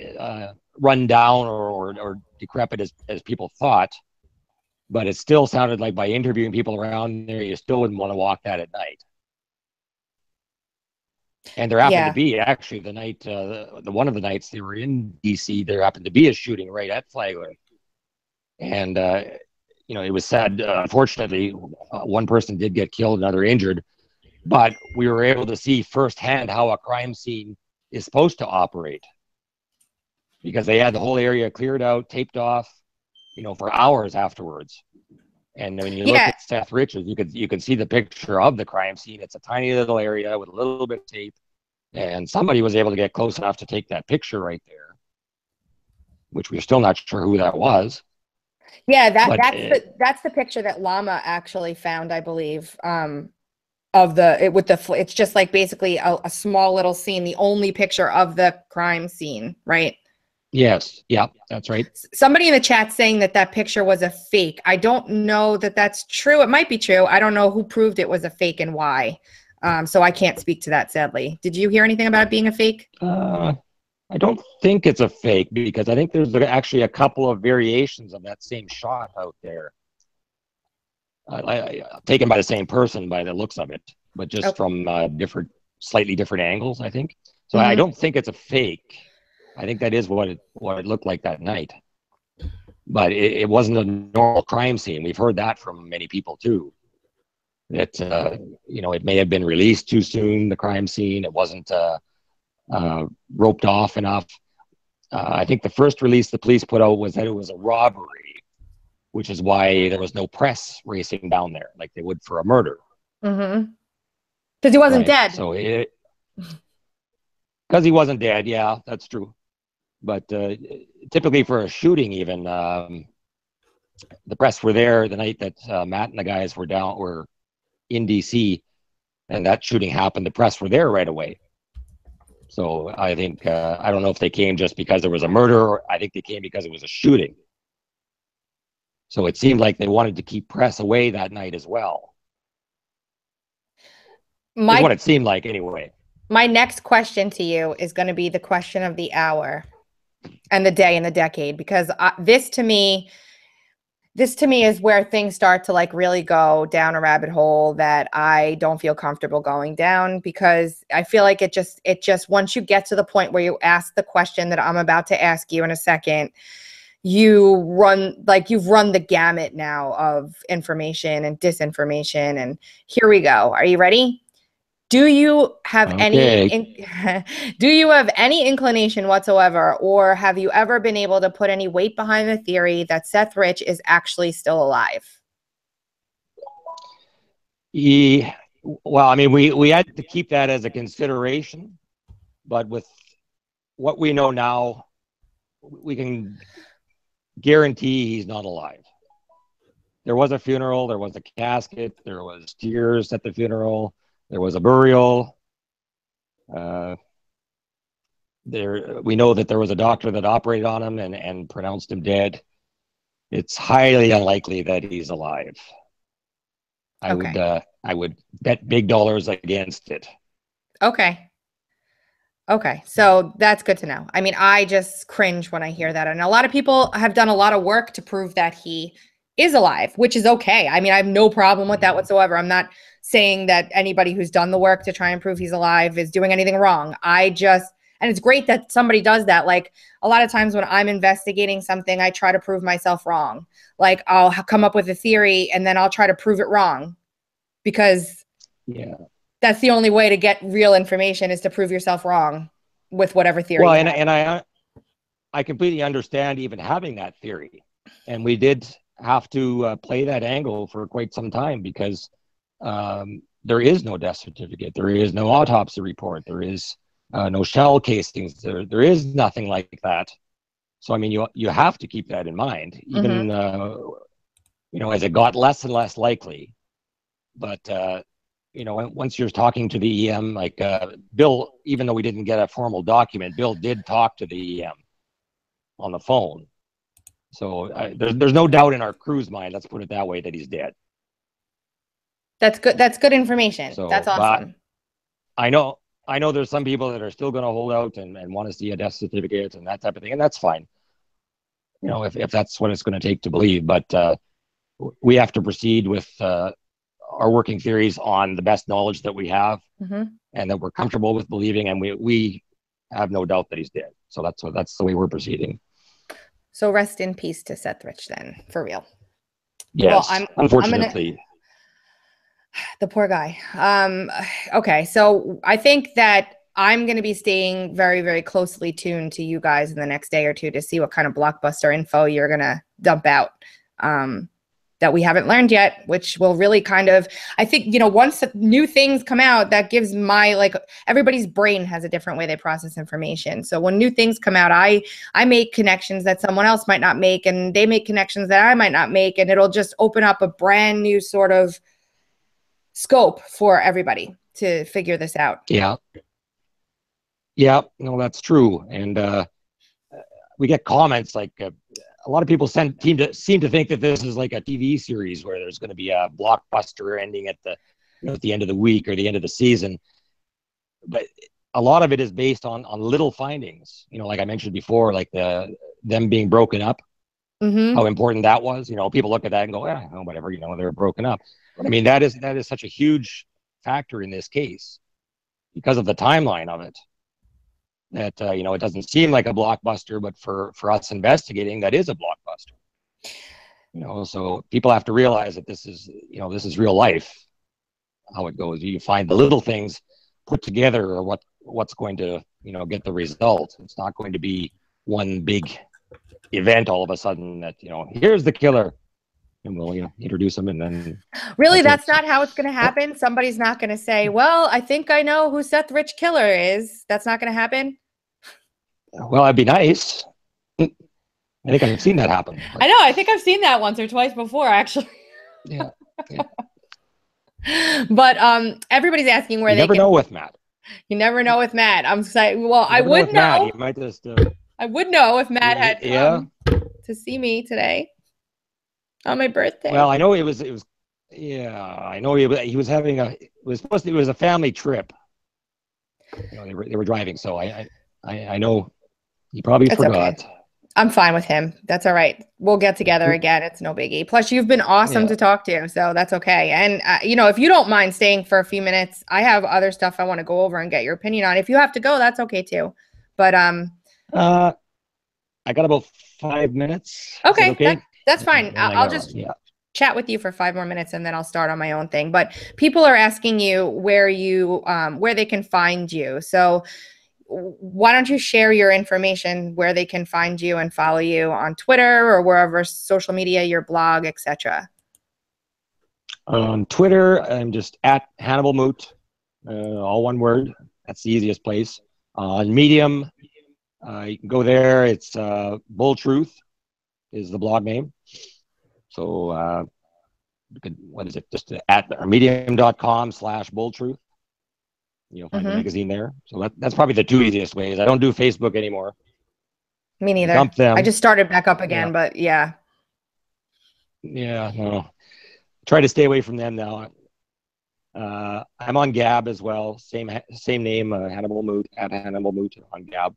run down or decrepit as people thought, but it still sounded like, by interviewing people around there, you still wouldn't want to walk that at night. And there happened to be, actually, the night, the one of the nights they were in DC, there happened to be a shooting right at Flagler. And, you know, it was sad. Unfortunately, one person did get killed, another injured. But we were able to see firsthand how a crime scene is supposed to operate. Because they had the whole area cleared out, taped off, you know, for hours afterwards. And when you look at Seth Rich's, you could see the picture of the crime scene. It's a tiny little area with a little bit of tape, and somebody was able to get close enough to take that picture right there, which we're still not sure who that was. Yeah, that's the picture that Llama actually found, I believe. Of it's just like basically a small little scene, the only picture of the crime scene, right? Yes. Yeah, that's right. Somebody in the chat saying that picture was a fake. I don't know that that's true. It might be true. I don't know who proved it was a fake and why. So I can't speak to that, sadly. Did you hear anything about it being a fake? I don't think it's a fake, because I think there's actually a couple of variations of that same shot out there. Taken by the same person by the looks of it, but just from slightly different angles, I think. So I don't think it's a fake. I think that is what it looked like that night. But it wasn't a normal crime scene. We've heard that from many people too. That you know, it may have been released too soon, the crime scene. It wasn't roped off enough. I think the first release the police put out was that it was a robbery, which is why there was no press racing down there like they would for a murder. Because he wasn't dead. So because he wasn't dead, yeah, that's true. But typically for a shooting, even the press were there the night that Matt and the guys were in DC, and that shooting happened. The press were there right away. So I think I don't know if they came just because there was a murder, or I think they came because it was a shooting. So it seemed like they wanted to keep press away that night as well. Is what it seemed like anyway. My next question to you is going to be the question of the hour and the day and the decade, because this to me is where things start to like really go down a rabbit hole that I don't feel comfortable going down, because I feel like it just once you get to the point where you ask the question that I'm about to ask you in a second, you've run the gamut now of information and disinformation. And here we go. Are you ready? Do you have any inclination whatsoever, or have you ever been able to put any weight behind the theory that Seth Rich is actually still alive? Well, I mean, we had to keep that as a consideration, but with what we know now, we can guarantee he's not alive. There was a funeral, there was a casket, there was tears at the funeral. There was a burial. We know that there was a doctor that operated on him and pronounced him dead. It's highly unlikely that he's alive. I would bet big dollars against it. Okay. So that's good to know. I mean, I just cringe when I hear that. And a lot of people have done a lot of work to prove that he is alive, which is okay. I mean, I have no problem with that whatsoever. I'm not saying that anybody who's done the work to try and prove he's alive is doing anything wrong. And it's great that somebody does that. Like a lot of times when I'm investigating something, I try to prove myself wrong. Like I'll come up with a theory and then I'll try to prove it wrong, because that's the only way to get real information, is to prove yourself wrong with whatever theory. Well, and I completely understand even having that theory. And we did have to play that angle for quite some time, because there is no death certificate, there is no autopsy report, there is no shell casings, there is nothing like that. So I mean, you have to keep that in mind, even as it got less and less likely. But once you're talking to the EM, like Bill, even though we didn't get a formal document, Bill did talk to the EM on the phone. So there's no doubt in our crew's mind, let's put it that way, that he's dead. That's good. That's good information. So, that's awesome. I know there's some people that are still going to hold out and want to see a death certificate and that type of thing, and that's fine. If that's what it's going to take to believe, but we have to proceed with our working theories on the best knowledge that we have, and that we're comfortable with believing, and we have no doubt that he's dead. So that's the way we're proceeding. So rest in peace to Seth Rich, then, for real. Yes, well, unfortunately. The poor guy. Okay, so I think that I'm going to be staying very, very closely tuned to you guys in the next day or two to see what kind of blockbuster info you're going to dump out that we haven't learned yet, which will really kind of, I think, once new things come out, that gives everybody's brain has a different way they process information. So when new things come out, I make connections that someone else might not make, and they make connections that I might not make, and it'll just open up a brand new sort of scope for everybody to figure this out. Yeah, no, that's true. And we get comments like a lot of people seem to think that this is like a TV series where there's going to be a blockbuster ending at the end of the week or the end of the season. But a lot of it is based on little findings, like I mentioned before, like them being broken up, how important that was. People look at that and go, whatever, they're broken up. But I mean, that is such a huge factor in this case because of the timeline of it. That it doesn't seem like a blockbuster, but for us investigating, that is a blockbuster. So people have to realize that this is real life. How it goes, you find the little things put together, or what's going to get the result. It's not going to be one big event all of a sudden that here's the killer, and we'll introduce them, and then really that's not how it's going to happen. Somebody's not going to say, well, I think I know who Seth Rich killer is. That's not going to happen. Well, that'd be nice. I think I've seen that happen. I know. I think I've seen that once or twice before, actually. Yeah. Yeah. But everybody's asking where You they never can. know with Matt. You never know with Matt. I'm saying, well, I would know. Matt. He might just. I would know if Matt had Yeah. come to see me today on my birthday. Well, I know it was. Yeah, I know he was having a. It was a family trip. You know, they were driving, so I know he probably forgot. Okay. I'm fine with him. That's all right. We'll get together again. It's no biggie. Plus, you've been awesome to talk to, so that's okay. And you know, if you don't mind staying for a few minutes, I have other stuff I want to go over and get your opinion on. If you have to go, that's okay too. But I got about 5 minutes. Okay, okay? That's fine. I'll just chat with you for 5 more minutes, and then I'll start on my own thing. But people are asking you where they can find you. So why don't you share your information where they can find you and follow you on Twitter or wherever social media, your blog, etc. On Twitter, I'm just at Hannibal Moot, all one word. That's the easiest place. On Medium, you can go there. It's Bull Truth is the blog name. So what is it? Just at medium.com/bulltruth. You'll find the magazine there. So that's probably the two easiest ways. I don't do Facebook anymore. Me neither. Dump them. I just started back up again, but yeah. Yeah, no. Try to stay away from them now. I'm on Gab as well. Same name, Hannibal Moot, at Hannibal Moot on Gab.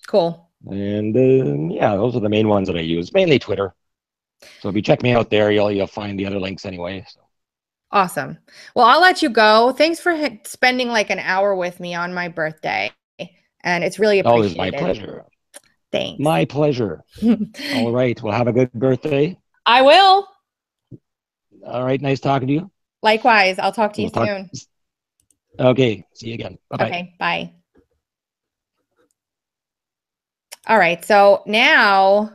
Cool. And those are the main ones that I use. Mainly Twitter. So if you check me out there, you'll find the other links anyway. So. Awesome. Well, I'll let you go. Thanks for spending like an hour with me on my birthday. And it's really appreciated. Always my pleasure. Thanks. My pleasure. All right. Well, have a good birthday. I will. All right. Nice talking to you. Likewise. I'll talk to you soon. Okay. See you again. Bye-bye. Okay. Bye. All right. So now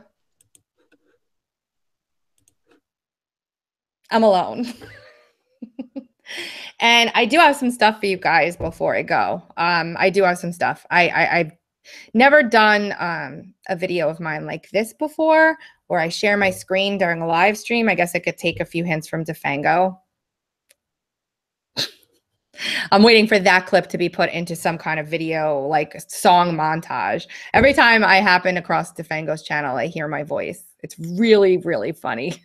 I'm alone. And I do have some stuff for you guys before I go. I do have some stuff. I've never done a video of mine like this before, where I share my screen during a live stream. I guess I could take a few hints from Defango. I'm waiting for that clip to be put into some kind of video, like song montage. Every time I happen across Defango's channel, I hear my voice. It's really, really funny.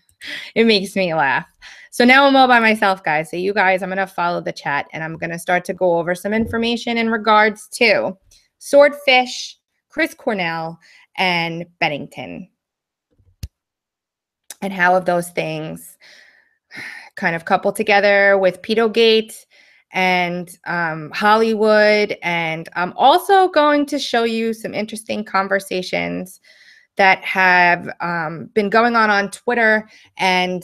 It makes me laugh. So now I'm all by myself, guys. So you guys, I'm going to follow the chat, and I'm going to start to go over some information in regards to Swordfish, Chris Cornell, and Bennington. And how have those things kind of coupled together with Pedogate and Hollywood. And I'm also going to show you some interesting conversations that have been going on Twitter, and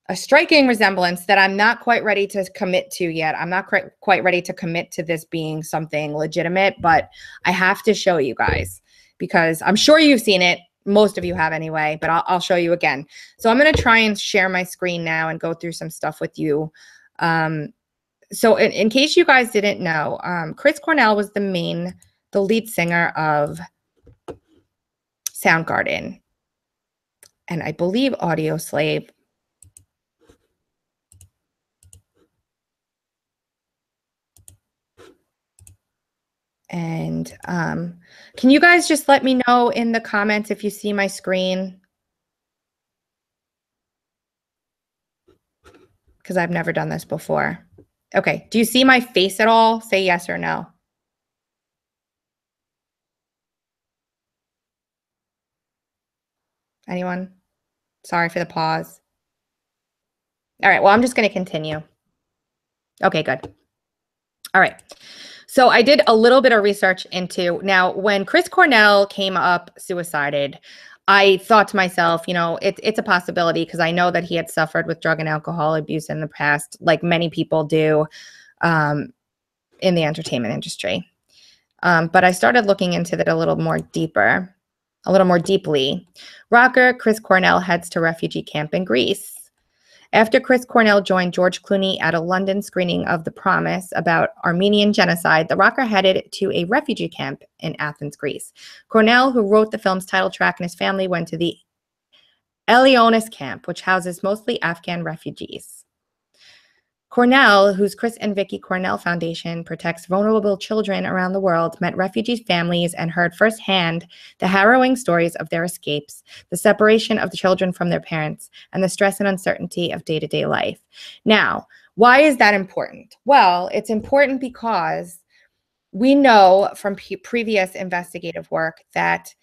a striking resemblance that I'm not quite ready to commit to yet. I'm not quite ready to commit to this being something legitimate, but I have to show you guys because I'm sure you've seen it. Most of you have anyway, but I'll show you again. So I'm going to try and share my screen now and go through some stuff with you. So in case you guys didn't know, Chris Cornell was the lead singer of Soundgarden, and I believe Audioslave. And can you guys just let me know in the comments if you see my screen? Because I've never done this before. Okay, do you see my face at all? Say yes or no. Anyone? Sorry for the pause. All right, well, I'm just going to continue. Okay, good. All right. So I did a little bit of research into, now when Chris Cornell came up suicided, I thought to myself, you know, it's a possibility because I know that he had suffered with drug and alcohol abuse in the past, like many people do in the entertainment industry. But I started looking into that a little more deeply. Rocker Chris Cornell heads to refugee camp in Greece. After Chris Cornell joined George Clooney at a London screening of The Promise about Armenian genocide, the rocker headed to a refugee camp in Athens, Greece. Cornell, who wrote the film's title track, and his family went to the Eleonis camp, which houses mostly Afghan refugees. Cornell, whose Chris and Vicky Cornell Foundation protects vulnerable children around the world, met refugee families and heard firsthand the harrowing stories of their escapes, the separation of the children from their parents, and the stress and uncertainty of day-to-day life. Now, why is that important? Well, it's important because we know from previous investigative work that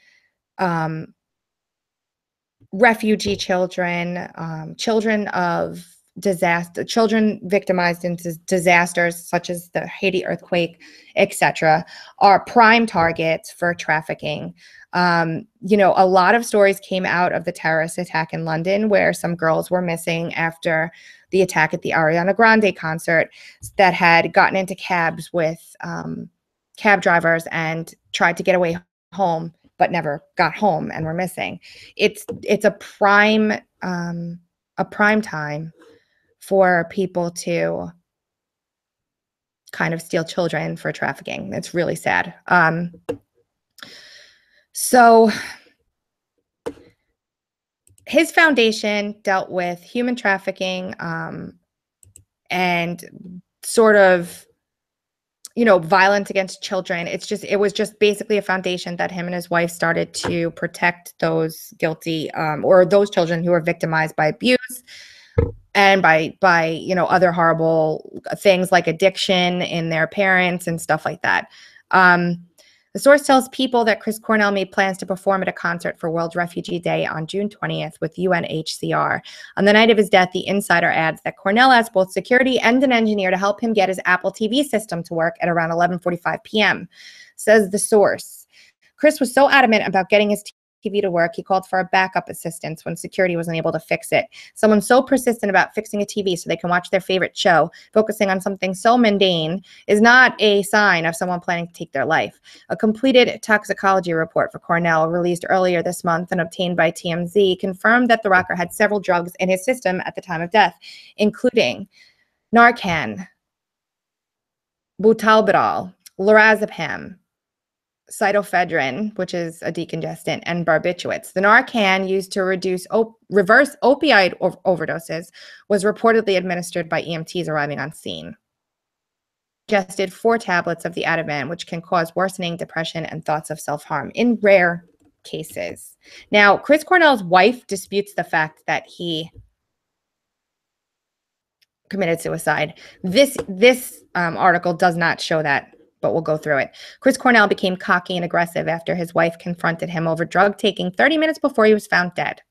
refugee children, children of disaster, children victimized in disasters such as the Haiti earthquake, etc., are prime targets for trafficking. You know, a lot of stories came out of the terrorist attack in London where some girls were missing after the attack at the Ariana Grande concert that had gotten into cabs with cab drivers and tried to get away home but never got home and were missing. It's a prime time for people to kind of steal children for trafficking. It's really sad. So his foundation dealt with human trafficking and sort of, you know, violence against children. It was just basically a foundation that him and his wife started to protect those guilty or those children who were victimized by abuse and by you know, other horrible things like addiction in their parents and stuff like that. The source tells People that Chris Cornell made plans to perform at a concert for World Refugee Day on June 20th with UNHCR. On the night of his death, the insider adds that Cornell asked both security and an engineer to help him get his Apple TV system to work at around 11:45 p.m., says the source. Chris was so adamant about getting his TV to work, he called for a backup assistance when security wasn't able to fix it. Someone so persistent about fixing a TV so they can watch their favorite show, focusing on something so mundane, is not a sign of someone planning to take their life. A completed toxicology report for Cornell, released earlier this month and obtained by TMZ, confirmed that the rocker had several drugs in his system at the time of death, including Narcan, butalbital, lorazepam, cytoephedrine, which is a decongestant, and barbiturates. The Narcan, used to reverse opioid overdoses, was reportedly administered by EMTs arriving on scene. Ingested 4 tablets of the Ativan, which can cause worsening depression and thoughts of self-harm in rare cases. Now, Chris Cornell's wife disputes the fact that he committed suicide. This article does not show that, but we'll go through it. Chris Cornell became cocky and aggressive after his wife confronted him over drug taking 30 minutes before he was found dead.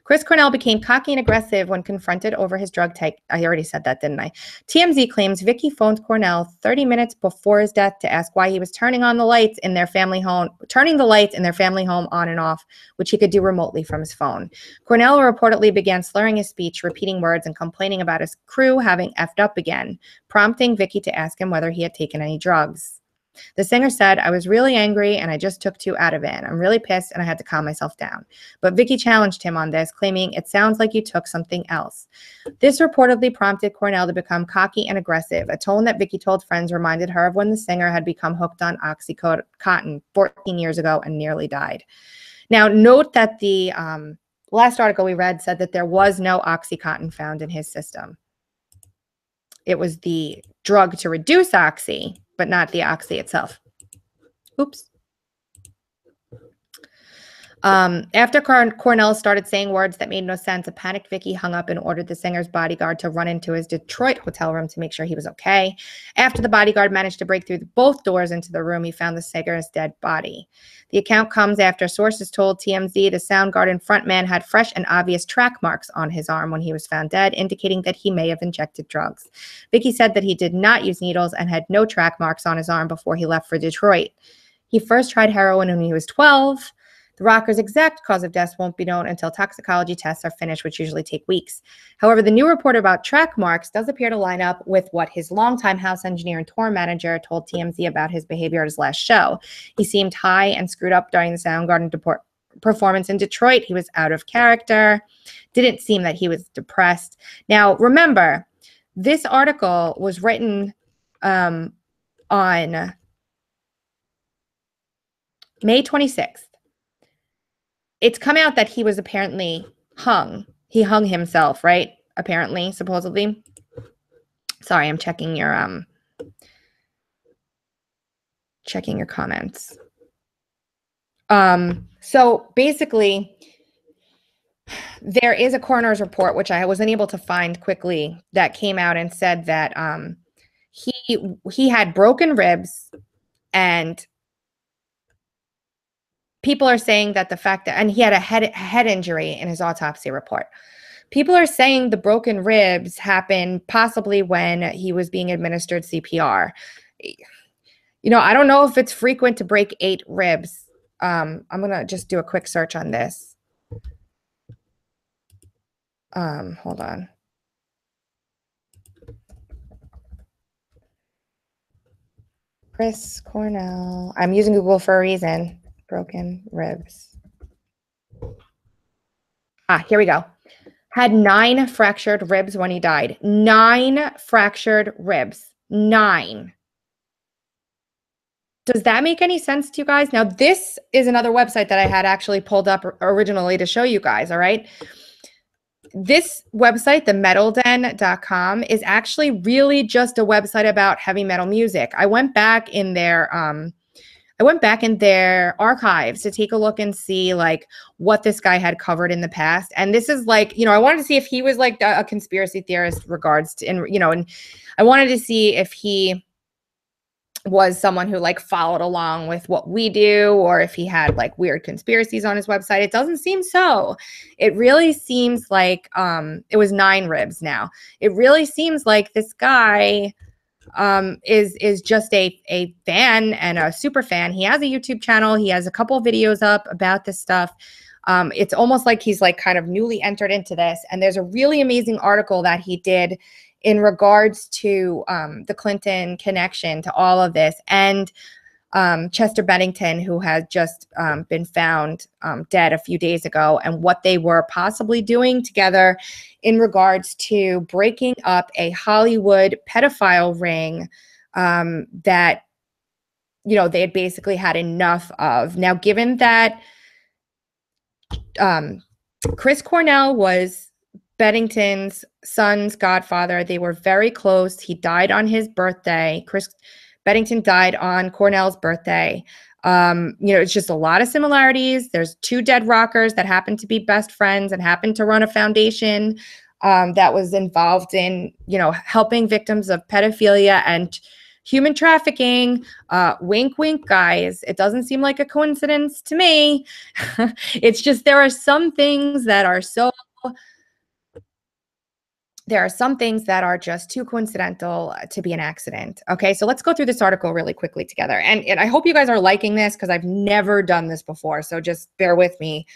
Chris Cornell became cocky and aggressive when confronted over his drug take. I already said that, didn't I? TMZ claims Vicky phoned Cornell 30 minutes before his death to ask why he was turning the lights in their family home on and off, which he could do remotely from his phone. Cornell reportedly began slurring his speech, repeating words and complaining about his crew having effed up again, prompting Vicky to ask him whether he had taken any drugs. The singer said, "I was really angry and I just took 2 Ativan. I'm really pissed and I had to calm myself down." But Vicky challenged him on this, claiming, "It sounds like you took something else." This reportedly prompted Cornell to become cocky and aggressive, a tone that Vicky told friends reminded her of when the singer had become hooked on Oxycontin 14 years ago and nearly died. Now, note that the last article we read said that there was no Oxycontin found in his system. It was the drug to reduce oxy, but not the oxy itself. Oops. After Cornell started saying words that made no sense, a panicked Vicky hung up and ordered the singer's bodyguard to run into his Detroit hotel room to make sure he was okay. After the bodyguard managed to break through both doors into the room, he found the singer's dead body. The account comes after sources told TMZ the Soundgarden frontman had fresh and obvious track marks on his arm when he was found dead, indicating that he may have injected drugs. Vicky said that he did not use needles and had no track marks on his arm before he left for Detroit. He first tried heroin when he was 12. The rocker's exact cause of death won't be known until toxicology tests are finished, which usually take weeks. However, the new report about track marks does appear to line up with what his longtime house engineer and tour manager told TMZ about his behavior at his last show. He seemed high and screwed up during the Soundgarden performance in Detroit. He was out of character. Didn't seem that he was depressed. Now, remember, this article was written on May 26th. It's come out that he was apparently hung. He hung himself, right? Apparently, supposedly. Sorry, I'm checking your comments. So basically, there is a coroner's report, which I wasn't able to find quickly, that came out and said that he had broken ribs, and people are saying that the fact that, and he had a head injury in his autopsy report. People are saying the broken ribs happened possibly when he was being administered CPR. You know, I don't know if it's frequent to break 8 ribs. I'm going to just do a quick search on this. Hold on. Chris Cornell. I'm using Google for a reason. Broken ribs. Here we go. Had 9 fractured ribs when he died. 9 fractured ribs. 9. Does that make any sense to you guys? Now, this is another website that I had actually pulled up originally to show you guys, all right? This website, themetalden.com, is actually really just a website about heavy metal music. I went back in their archives to take a look and see like what this guy had covered in the past. And this is like, you know, I wanted to see if he was like a conspiracy theorist regards to, and you know, and I wanted to see if he was someone who like followed along with what we do, or if he had like weird conspiracies on his website. It doesn't seem so. It really seems like it was 9 ribs now. It really seems like this guy is just a fan and a super fan. He has a YouTube channel. He has a couple of videos up about this stuff. It's almost like he's like kind of newly entered into this. And there's a really amazing article that he did in regards to the Clinton connection to all of this, and Chester Bennington, who has just been found dead a few days ago, and what they were possibly doing together in regards to breaking up a Hollywood pedophile ring that, you know, they had basically had enough of. Now, given that Chris Cornell was Bennington's son's godfather, they were very close. He died on his birthday. Chris Bennington died on Cornell's birthday. You know, it's just a lot of similarities. There's 2 dead rockers that happen to be best friends and happen to run a foundation that was involved in, you know, helping victims of pedophilia and human trafficking. Wink, wink, guys. It doesn't seem like a coincidence to me. It's just there are some things that are so... There are some things that are just too coincidental to be an accident. Okay, so let's go through this article really quickly together. And I hope you guys are liking this, because I've never done this before. So just bear with me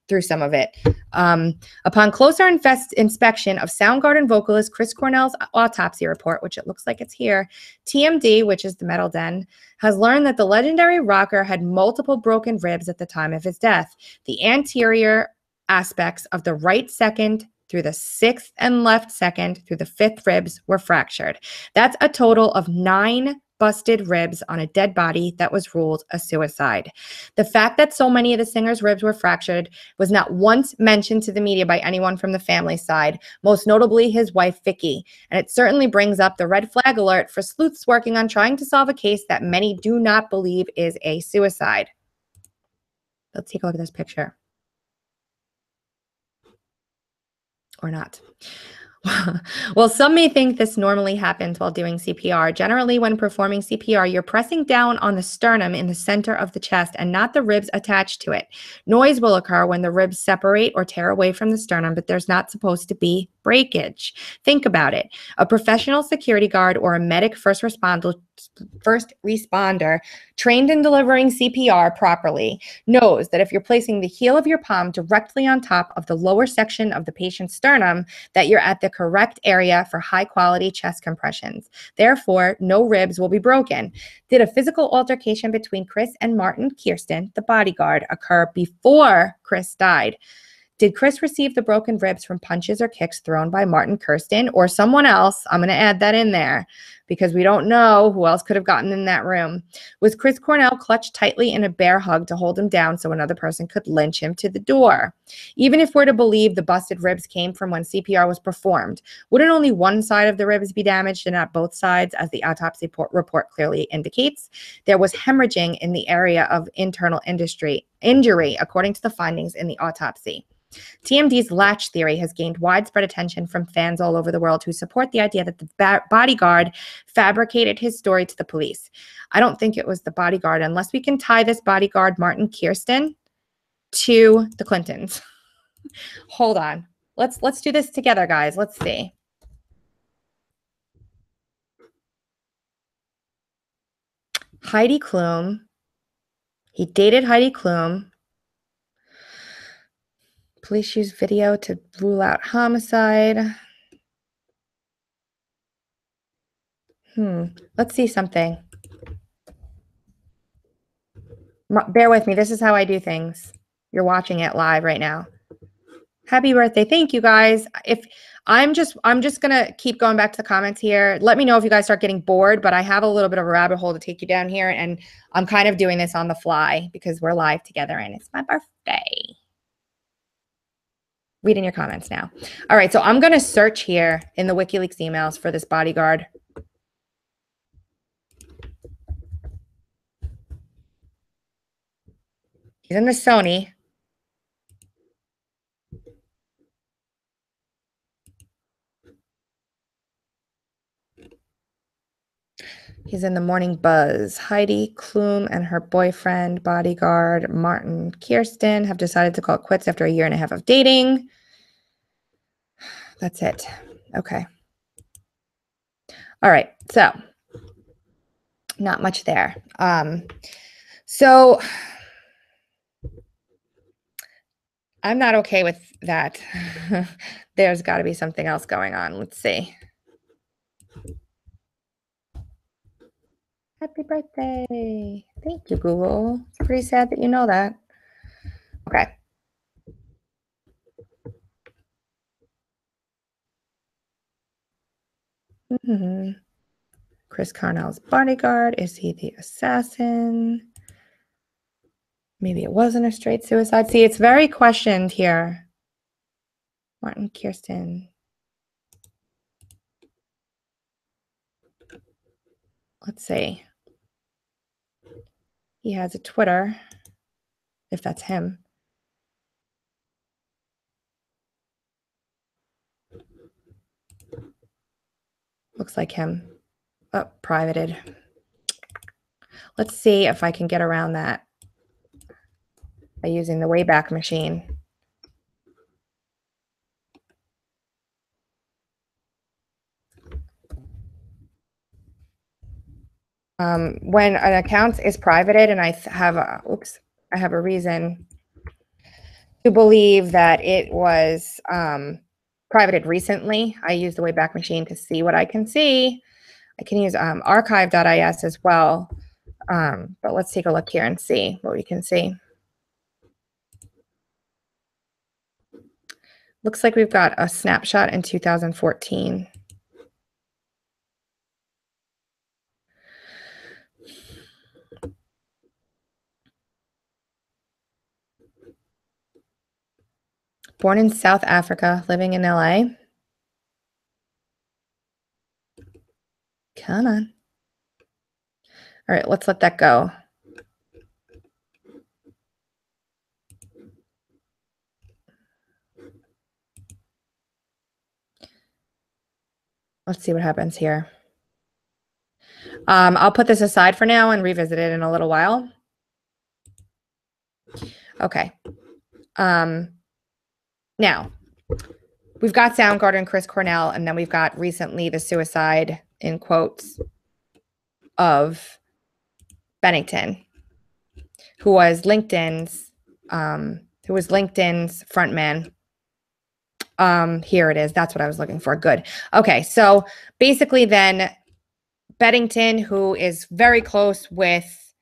through some of it. Upon closer inspection of Soundgarden vocalist Chris Cornell's autopsy report, which it looks like it's here, TMD, which is the Metal Den, has learned that the legendary rocker had multiple broken ribs at the time of his death. The anterior aspects of the right second through the 6th and left second through the 5th ribs were fractured. That's a total of 9 busted ribs on a dead body that was ruled a suicide. The fact that so many of the singer's ribs were fractured was not once mentioned to the media by anyone from the family side, most notably his wife, Vicky. And it certainly brings up the red flag alert for sleuths working on trying to solve a case that many do not believe is a suicide. Let's take a look at this picture. Or not. Well, some may think this normally happens while doing CPR. Generally, when performing CPR, you're pressing down on the sternum in the center of the chest and not the ribs attached to it. Noise will occur when the ribs separate or tear away from the sternum, but there's not supposed to be breakage. Think about it. A professional security guard or a medic first responder trained in delivering CPR properly knows that if you're placing the heel of your palm directly on top of the lower section of the patient's sternum, that you're at the correct area for high quality chest compressions. Therefore, no ribs will be broken. Did a physical altercation between Chris and Martin Kirsten, the bodyguard, occur before Chris died? Did Chris receive the broken ribs from punches or kicks thrown by Martin Kirsten or someone else? I'm going to add that in there because we don't know who else could have gotten in that room. Was Chris Cornell clutched tightly in a bear hug to hold him down so another person could lynch him to the door? Even if we're to believe the busted ribs came from when CPR was performed, wouldn't only one side of the ribs be damaged and not both sides, as the autopsy report clearly indicates? There was hemorrhaging in the area of internal injury, according to the findings in the autopsy. TMD's latch theory has gained widespread attention from fans all over the world who support the idea that the bodyguard fabricated his story to the police. I don't think it was the bodyguard unless we can tie this bodyguard, Martin Kirsten, to the Clintons. Hold on. Let's do this together, guys. Let's see. Heidi Klum. He dated Heidi Klum. Police use video to rule out homicide. Let's see something. Bear with me. This is how I do things. You're watching it live right now. Happy birthday. Thank you, guys. If I'm just gonna keep going back to the comments here. Let me know if you guys start getting bored, but I have a little bit of a rabbit hole to take you down here, and I'm kind of doing this on the fly because we're live together and it's my birthday. Read in your comments now. All right, so I'm gonna search here in the WikiLeaks emails for this bodyguard. He's in the Sony. He's in the Morning Buzz. Heidi Klum and her boyfriend, bodyguard Martin Kirsten, have decided to call it quits after a year and a half of dating. That's it. Okay. All right. So, not much there. So, I'm not okay with that. There's got to be something else going on. Let's see. Happy birthday. Thank you, Google. It's pretty sad that you know that. Okay. Chris Cornell's bodyguard. Is he the assassin? Maybe it wasn't a straight suicide. See, it's very questioned here. Martin Kirsten. Let's see. He has a Twitter, if that's him. Looks like him. Oh, privated. Let's see if I can get around that by using the Wayback Machine. When an account is privated and I have a reason to believe that it was privated recently, I use the Wayback Machine to see what I can see. I can use archive.is as well, but let's take a look here and see what we can see. Looks like we've got a snapshot in 2014. Born in South Africa, living in LA. Come on. All right, let's let that go. Let's see what happens here. I'll put this aside for now and revisit it in a little while. Okay. Now, we've got Soundgarden, Chris Cornell, and then we've got recently the suicide, in quotes, of Bennington, who was LinkedIn's frontman. Here it is. That's what I was looking for. Good. Okay, so basically then Bennington, who is very close with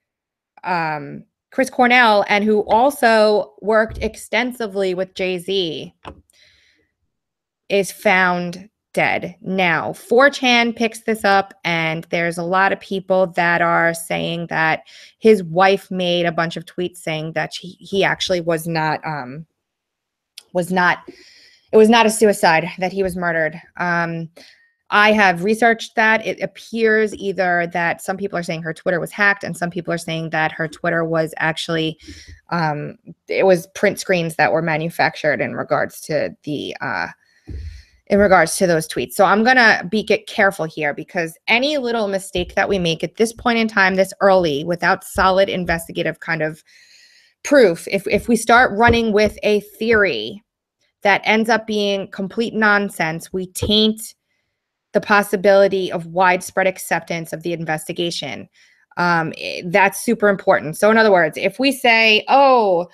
Chris Cornell and who also worked extensively with Jay-Z, is found dead. Now, 4chan picks this up, and there's a lot of people that are saying that his wife made a bunch of tweets saying that he actually was not it was not a suicide, that he was murdered. I have researched that. It appears either that some people are saying her Twitter was hacked, and some people are saying that her Twitter was actually, it was print screens that were manufactured in regards to the, those tweets. So I'm gonna get careful here, because any little mistake that we make at this point in time, this early, without solid investigative kind of proof, if we start running with a theory that ends up being complete nonsense, we taint the possibility of widespread acceptance of the investigation. That's super important. So in other words, if we say, oh,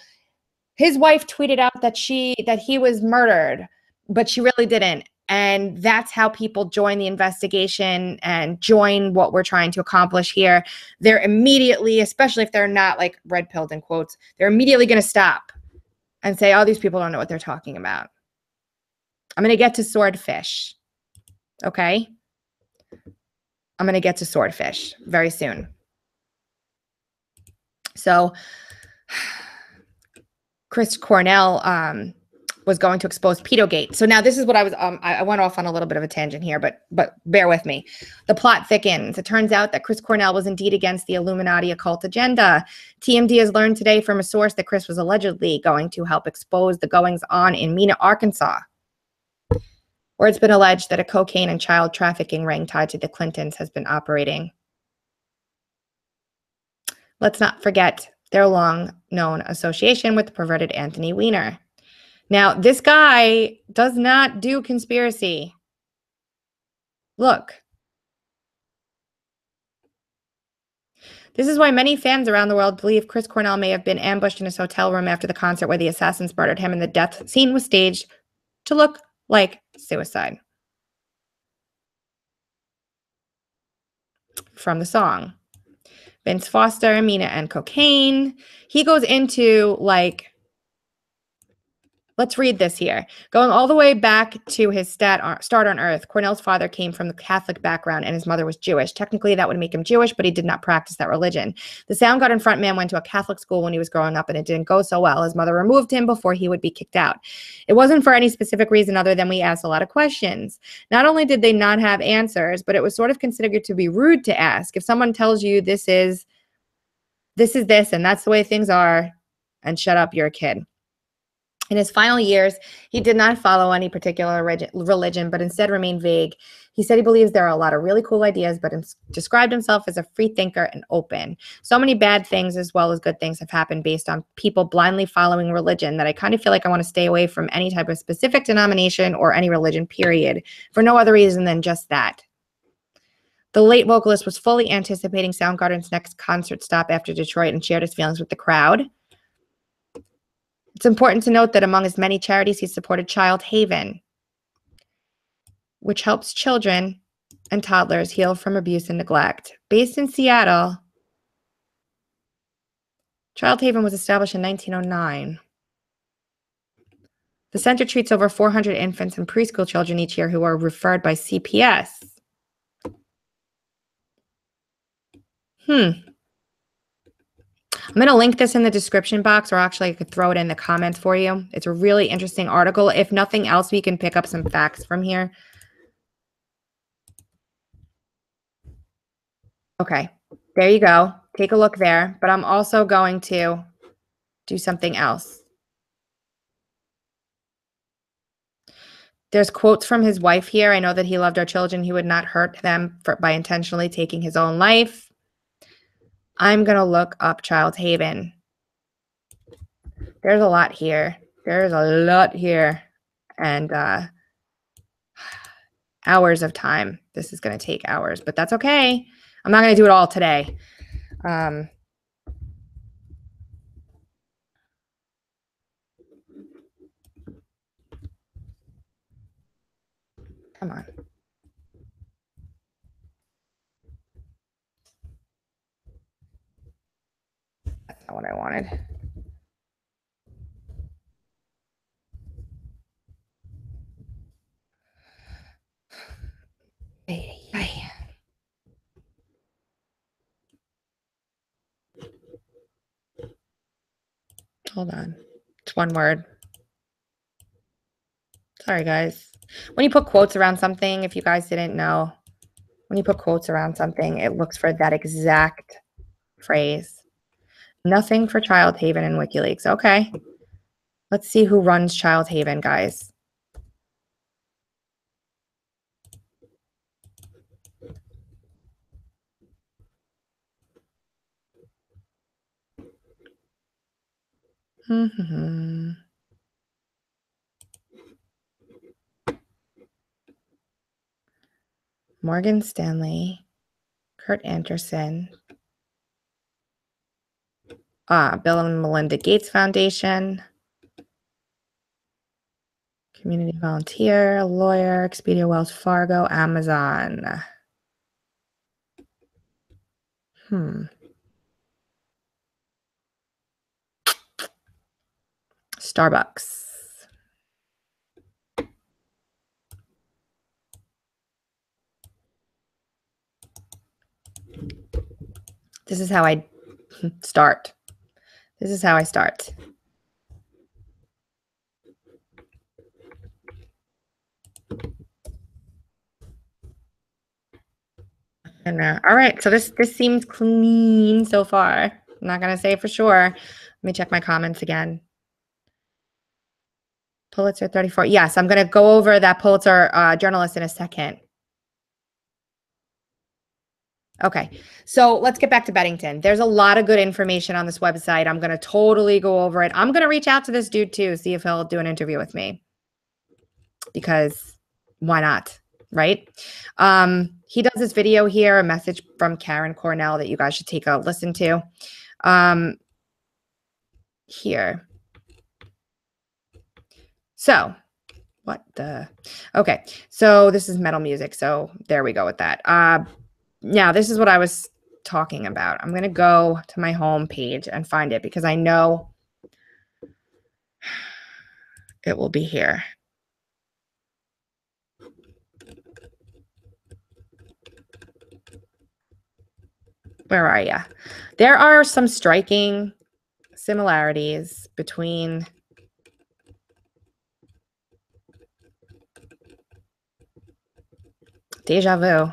his wife tweeted out that he was murdered, but she really didn't, and that's how people join the investigation and join what we're trying to accomplish here, they're immediately, especially if they're not like red-pilled in quotes, they're immediately going to stop and say, oh, these people don't know what they're talking about. I'm going to get to Swordfish. Okay? I'm going to get to Swordfish very soon. So Chris Cornell was going to expose Pedogate. So now this is what I was, I went off on a little bit of a tangent here, but bear with me. The plot thickens. It turns out that Chris Cornell was indeed against the Illuminati occult agenda. TMD has learned today from a source that Chris was allegedly going to help expose the goings-on in Mena, Arkansas, where it's been alleged that a cocaine and child trafficking ring tied to the Clintons has been operating. Let's not forget their long-known association with the perverted Anthony Weiner. Now, this guy does not do conspiracy. Look. This is why many fans around the world believe Chris Cornell may have been ambushed in his hotel room after the concert where the assassins murdered him, and the death scene was staged to look like suicide. From the song. Vince Foster, Mena, and cocaine. He goes into, like, let's read this here. Going all the way back to his start on Earth, Cornell's father came from the Catholic background and his mother was Jewish. Technically, that would make him Jewish, but he did not practice that religion. The Soundgarden frontman went to a Catholic school when he was growing up, and it didn't go so well. His mother removed him before he would be kicked out. It wasn't for any specific reason other than we asked a lot of questions. Not only did they not have answers, but it was sort of considered to be rude to ask. If someone tells you this is this, and that's the way things are, and shut up, you're a kid. In his final years, he did not follow any particular religion, but instead remained vague. He said he believes there are a lot of really cool ideas, but described himself as a free thinker and open. So many bad things as well as good things have happened based on people blindly following religion that I kind of feel like I want to stay away from any type of specific denomination or any religion, period, for no other reason than just that. The late vocalist was fully anticipating Soundgarden's next concert stop after Detroit and shared his feelings with the crowd. It's important to note that among his many charities, he supported Child Haven, which helps children and toddlers heal from abuse and neglect. Based in Seattle, Child Haven was established in 1909. The center treats over 400 infants and preschool children each year who are referred by CPS. I'm going to link this in the description box, or actually I could throw it in the comments for you. It's a really interesting article. If nothing else, we can pick up some facts from here. Okay, there you go. Take a look there. But I'm also going to do something else. There's quotes from his wife here. I know that he loved our children. He would not hurt them by intentionally taking his own life. I'm going to look up Child Haven. There's a lot here. There's a lot here. And Hours of time. This is going to take hours, but that's okay. I'm not going to do it all today. Come on. That's not what I wanted. Hey. Hold on. It's one word. Sorry, guys. When you put quotes around something, if you guys didn't know, when you put quotes around something, it looks for that exact phrase. Nothing for Child Haven and WikiLeaks. Okay. Let's see who runs Child Haven, guys. Morgan Stanley, Kurt Anderson, Bill and Melinda Gates Foundation, community volunteer, lawyer, Expedia, Wells Fargo, Amazon. Starbucks. This is how I start. This is how I start. And all right, so this seems clean so far. I'm not gonna say for sure. Let me check my comments again. Pulitzer 34. Yes, I'm gonna go over that Pulitzer journalist in a second. Okay, so let's get back to Beddington. There's a lot of good information on this website. I'm going to totally go over it. I'm going to reach out to this dude too, see if he'll do an interview with me. Because why not, right? He does this video here, a message from Karen Cornell that you guys should take a listen to. Here. So, what the? Okay, so this is metal music. So there we go with that. Now, this is what I was talking about. I'm going to go to my home page and find it because I know it will be here. Where are you? There are some striking similarities between deja vu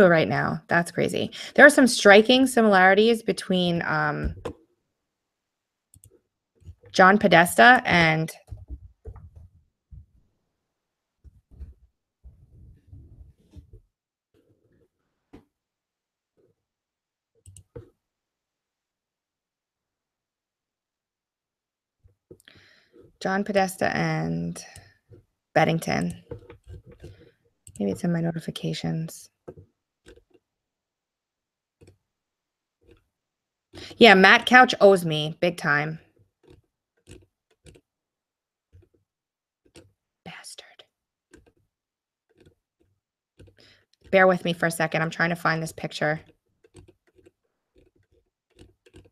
right now. That's crazy. There are some striking similarities between John Podesta and Beddington. Maybe it's in my notifications. Yeah, Matt Couch owes me big time. Bastard. Bear with me for a second. I'm trying to find this picture.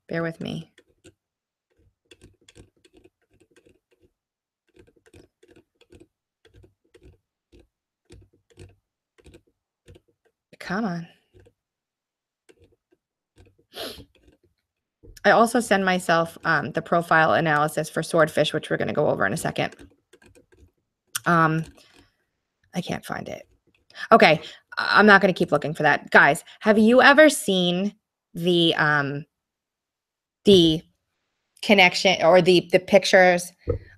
Bear with me. Come on. I also send myself the profile analysis for Swordfish, which we're going to go over in a second. I can't find it. Okay, I'm not going to keep looking for that. Guys, have you ever seen the connection or the pictures?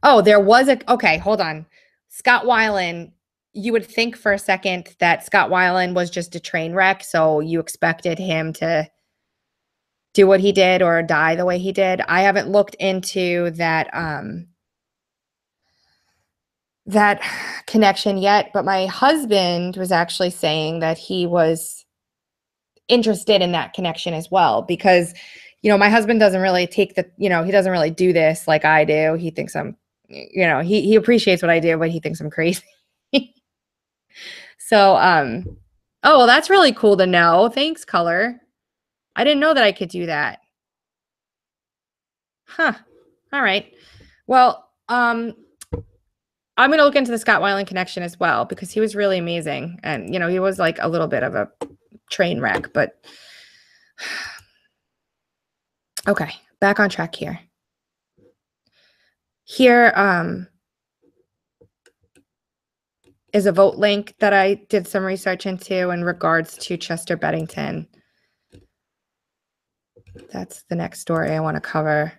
Oh, there was a, okay, hold on. Scott Weiland, you would think for a second that Scott Weiland was just a train wreck, so you expected him to do what he did or die the way he did. I haven't looked into that that connection yet, but my husband was actually saying that he was interested in that connection as well, because, you know, my husband doesn't really take the, you know, he doesn't really do this like I do. He thinks I'm, you know, he appreciates what I do, but he thinks I'm crazy. So, oh, well, that's really cool to know. Thanks, Color. I didn't know that I could do that. Huh. All right. Well, I'm going to look into the Scott Weiland connection as well, because he was really amazing. And, you know, he was like a little bit of a train wreck, but okay, back on track here. Here is a vote link that I did some research into in regards to Chester Bennington. That's the next story I want to cover.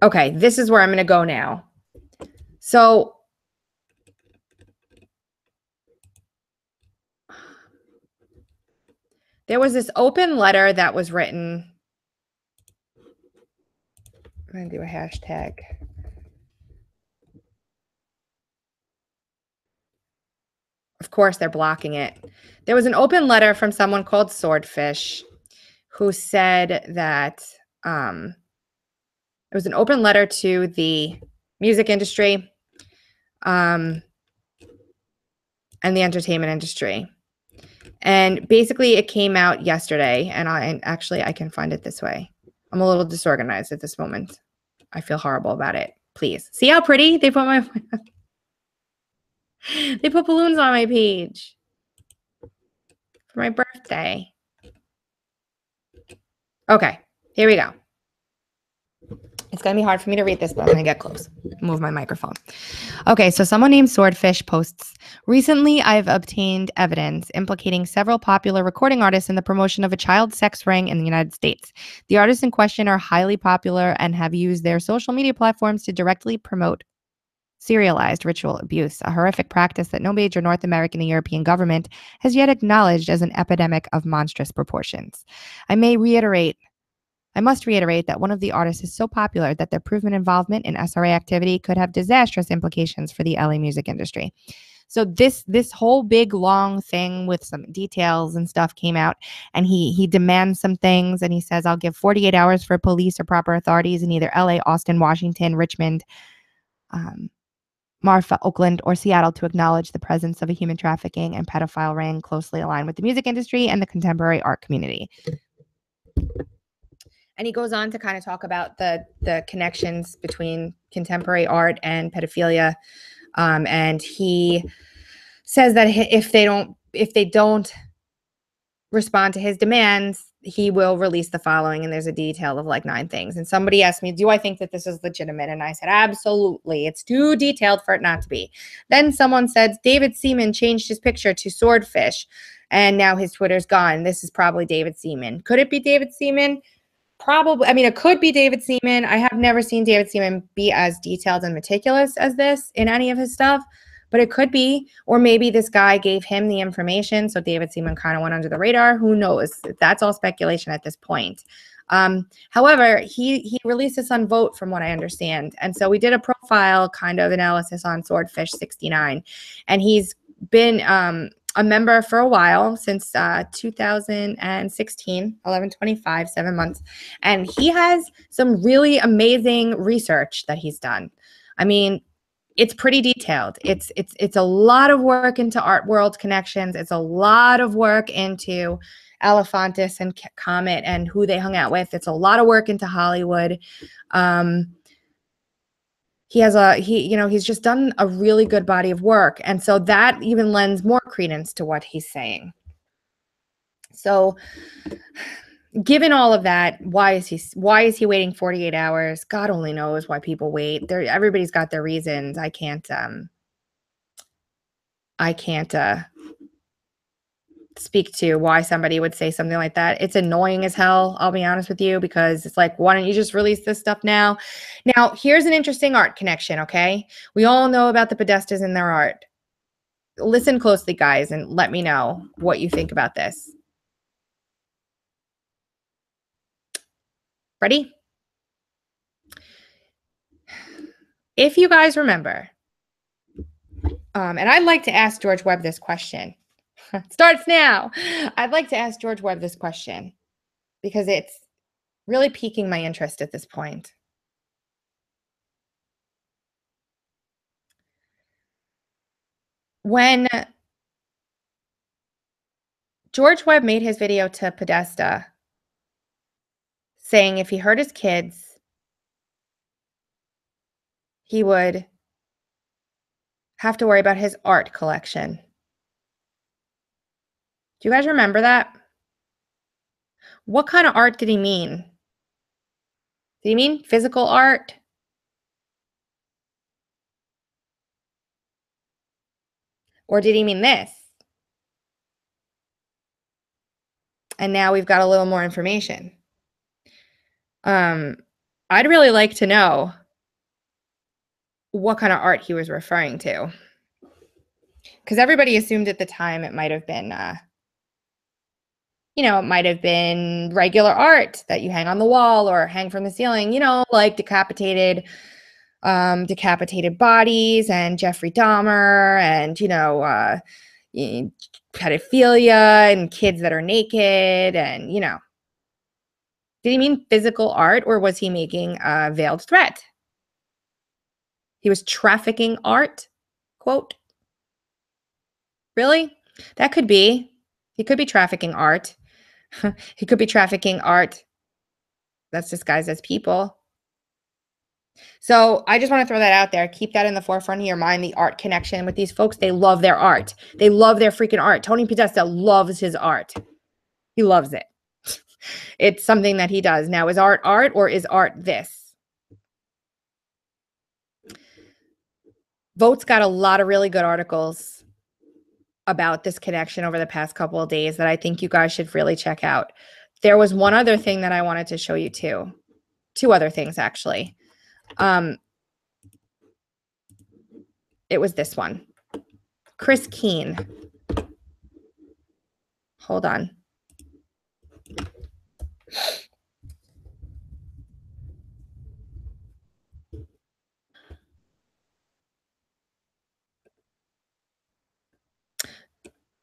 Okay, this is where I'm going to go now. So there was this open letter that was written. I'm going to do a hashtag. Of course, they're blocking it. There was an open letter from someone called Swordfish who said that it was an open letter to the music industry and the entertainment industry. And basically it came out yesterday, and I can find it this way. I'm a little disorganized at this moment. I feel horrible about it. Please. See how pretty they put my they put balloons on my page for my birthday. Okay, here we go. It's going to be hard for me to read this, but I'm going to get close. Move my microphone. Okay, so someone named Swordfish posts, recently I've obtained evidence implicating several popular recording artists in the promotion of a child sex ring in the United States. The artists in question are highly popular and have used their social media platforms to directly promote serialized ritual abuse, a horrific practice that no major North American and European government has yet acknowledged as an epidemic of monstrous proportions. I must reiterate that one of the artists is so popular that their proven involvement in SRA activity could have disastrous implications for the LA music industry. So this whole big long thing with some details and stuff came out, and he demands some things, and he says, I'll give 48 hours for police or proper authorities in either LA, Austin, Washington, Richmond, Marfa, Oakland, or Seattle to acknowledge the presence of a human trafficking and pedophile ring closely aligned with the music industry and the contemporary art community. And he goes on to kind of talk about the connections between contemporary art and pedophilia. And he says that if they don't respond to his demands, he will release the following. And there's a detail of like 9 things. And somebody asked me, do I think that this is legitimate? And I said, absolutely. It's too detailed for it not to be. Then someone said, David Seaman changed his picture to Swordfish, and now his Twitter's gone. This is probably David Seaman. Could it be David Seaman? Probably. I mean, it could be David Seaman. I have never seen David Seaman be as detailed and meticulous as this in any of his stuff, but it could be. Or maybe this guy gave him the information, so David Seaman kind of went under the radar. Who knows? That's all speculation at this point. However, he released this on Vote from what I understand. And so we did a profile kind of analysis on Swordfish 69, and he's been a member for a while, since 2016, 11/25, 7 months. And he has some really amazing research that he's done. I mean, it's pretty detailed. It's a lot of work into art world connections. It's a lot of work into Elefantis and Comet and who they hung out with. It's a lot of work into Hollywood. He's just done a really good body of work. And so that even lends more credence to what he's saying. So given all of that, why is he waiting 48 hours? God only knows why people wait. Everybody's got their reasons. I can't speak to why somebody would say something like that. It's annoying as hell, I'll be honest with you, because it's like, why don't you just release this stuff now? Now, here's an interesting art connection, okay? We all know about the Podestas and their art. Listen closely, guys, and let me know what you think about this. Ready? if you guys remember, and I'd like to ask George Webb this question. Starts now. I'd like to ask George Webb this question because it's really piquing my interest at this point. When George Webb made his video to Podesta saying if he hurt his kids, he would have to worry about his art collection. Do you guys remember that? What kind of art did he mean? Did he mean physical art? Or did he mean this? And now we've got a little more information. I'd really like to know what kind of art he was referring to. Because everybody assumed at the time it might have been, it might have been regular art that you hang on the wall or hang from the ceiling, like decapitated bodies and Jeffrey Dahmer and, pedophilia and kids that are naked and, Did he mean physical art or was he making a veiled threat? He was trafficking art, quote. Really? That could be. He could be trafficking art. He could be trafficking art that's disguised as people. So I just want to throw that out there. Keep that in the forefront of your mind, the art connection with these folks. They love their art. They love their freaking art. Tony Podesta loves his art. He loves it. It's something that he does. Now, is art art or is art this? Vote's got a lot of really good articles about this connection over the past couple of days that I think you guys should really check out. There was one other thing that I wanted to show you too. Two other things, actually. It was this one. Chris Keene. Hold on.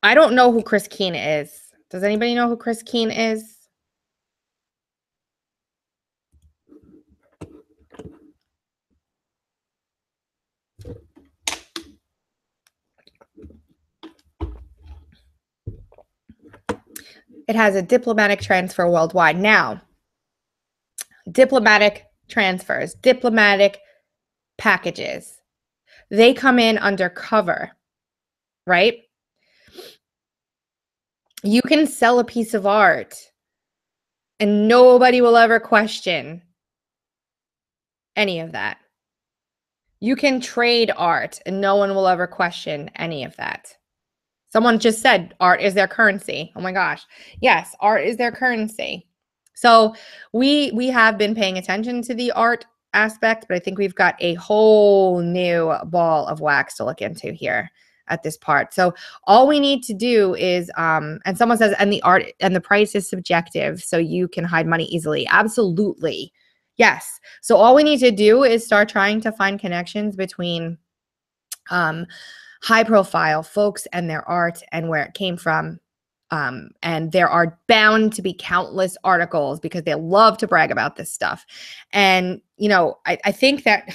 I don't know who Chris Keene is. Does anybody know who Chris Keene is? It has a diplomatic transfer worldwide. Now, diplomatic transfers, diplomatic packages, they come in undercover, right? You can sell a piece of art and nobody will ever question any of that. You can trade art and no one will ever question any of that. Someone just said art is their currency. Oh my gosh. Yes, art is their currency. So we have been paying attention to the art aspect, but I think we've got a whole new ball of wax to look into here at this part. So all we need to do is, and someone says, and the art and the price is subjective, so you can hide money easily. Absolutely. Yes. So all we need to do is start trying to find connections between high profile folks and their art and where it came from. And there are bound to be countless articles because they love to brag about this stuff. And, I think that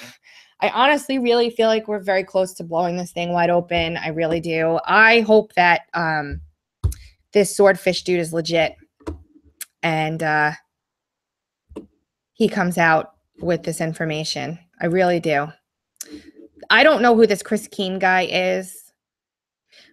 I honestly really feel like we're very close to blowing this thing wide open. I really do. I hope that this Swordfish dude is legit and he comes out with this information. I really do. I don't know who this Chris Keene guy is,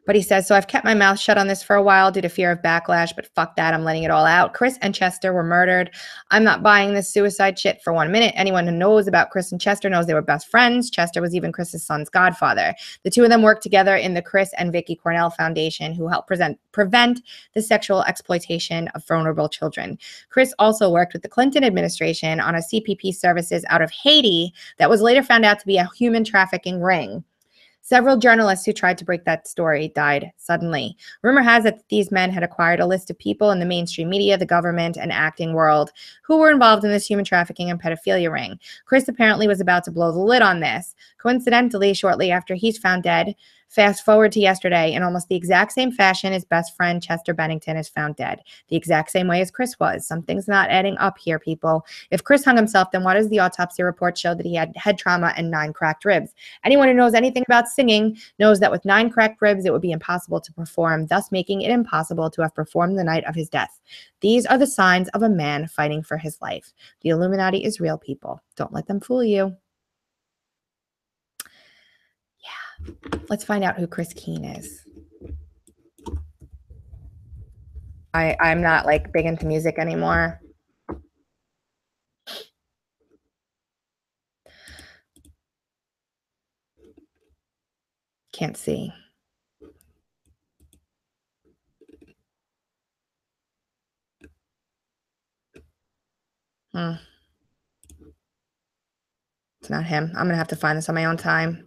but he says, so I've kept my mouth shut on this for a while due to fear of backlash, but fuck that, I'm letting it all out. Chris and Chester were murdered. I'm not buying this suicide shit for 1 minute. Anyone who knows about Chris and Chester knows they were best friends. Chester was even Chris's son's godfather. The two of them worked together in the Chris and Vicky Cornell Foundation, who helped prevent the sexual exploitation of vulnerable children. Chris also worked with the Clinton administration on a CPP services out of Haiti that was later found out to be a human trafficking ring. Several journalists who tried to break that story died suddenly. Rumor has it that these men had acquired a list of people in the mainstream media, the government, and acting world who were involved in this human trafficking and pedophilia ring. Chris apparently was about to blow the lid on this. Coincidentally, shortly after he's found dead, fast forward to yesterday, in almost the exact same fashion, his best friend Chester Bennington is found dead. The exact same way as Chris was. Something's not adding up here, people. If Chris hung himself, then why does the autopsy report show that he had head trauma and 9 cracked ribs? Anyone who knows anything about singing knows that with 9 cracked ribs, it would be impossible to perform, thus making it impossible to have performed the night of his death. These are the signs of a man fighting for his life. The Illuminati is real, people. Don't let them fool you. Yeah. Let's find out who Chris Keene is. I'm not like big into music anymore. Can't see. It's not him. I'm gonna have to find this on my own time.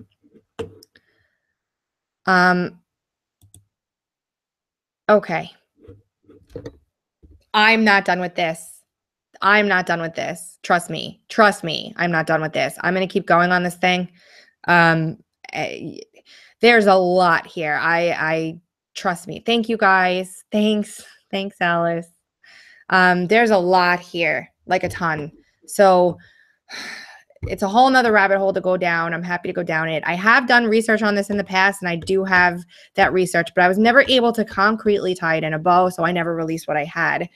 Okay. I'm not done with this. I'm not done with this. Trust me. Trust me. I'm not done with this. I'm going to keep going on this thing. There's a lot here. I trust me. Thank you guys. Thanks. Thanks, Alice. There's a lot here, like a ton. So it's a whole nother rabbit hole to go down. I'm happy to go down it. I have done research on this in the past, and I do have that research, but I was never able to concretely tie it in a bow, so I never released what I had.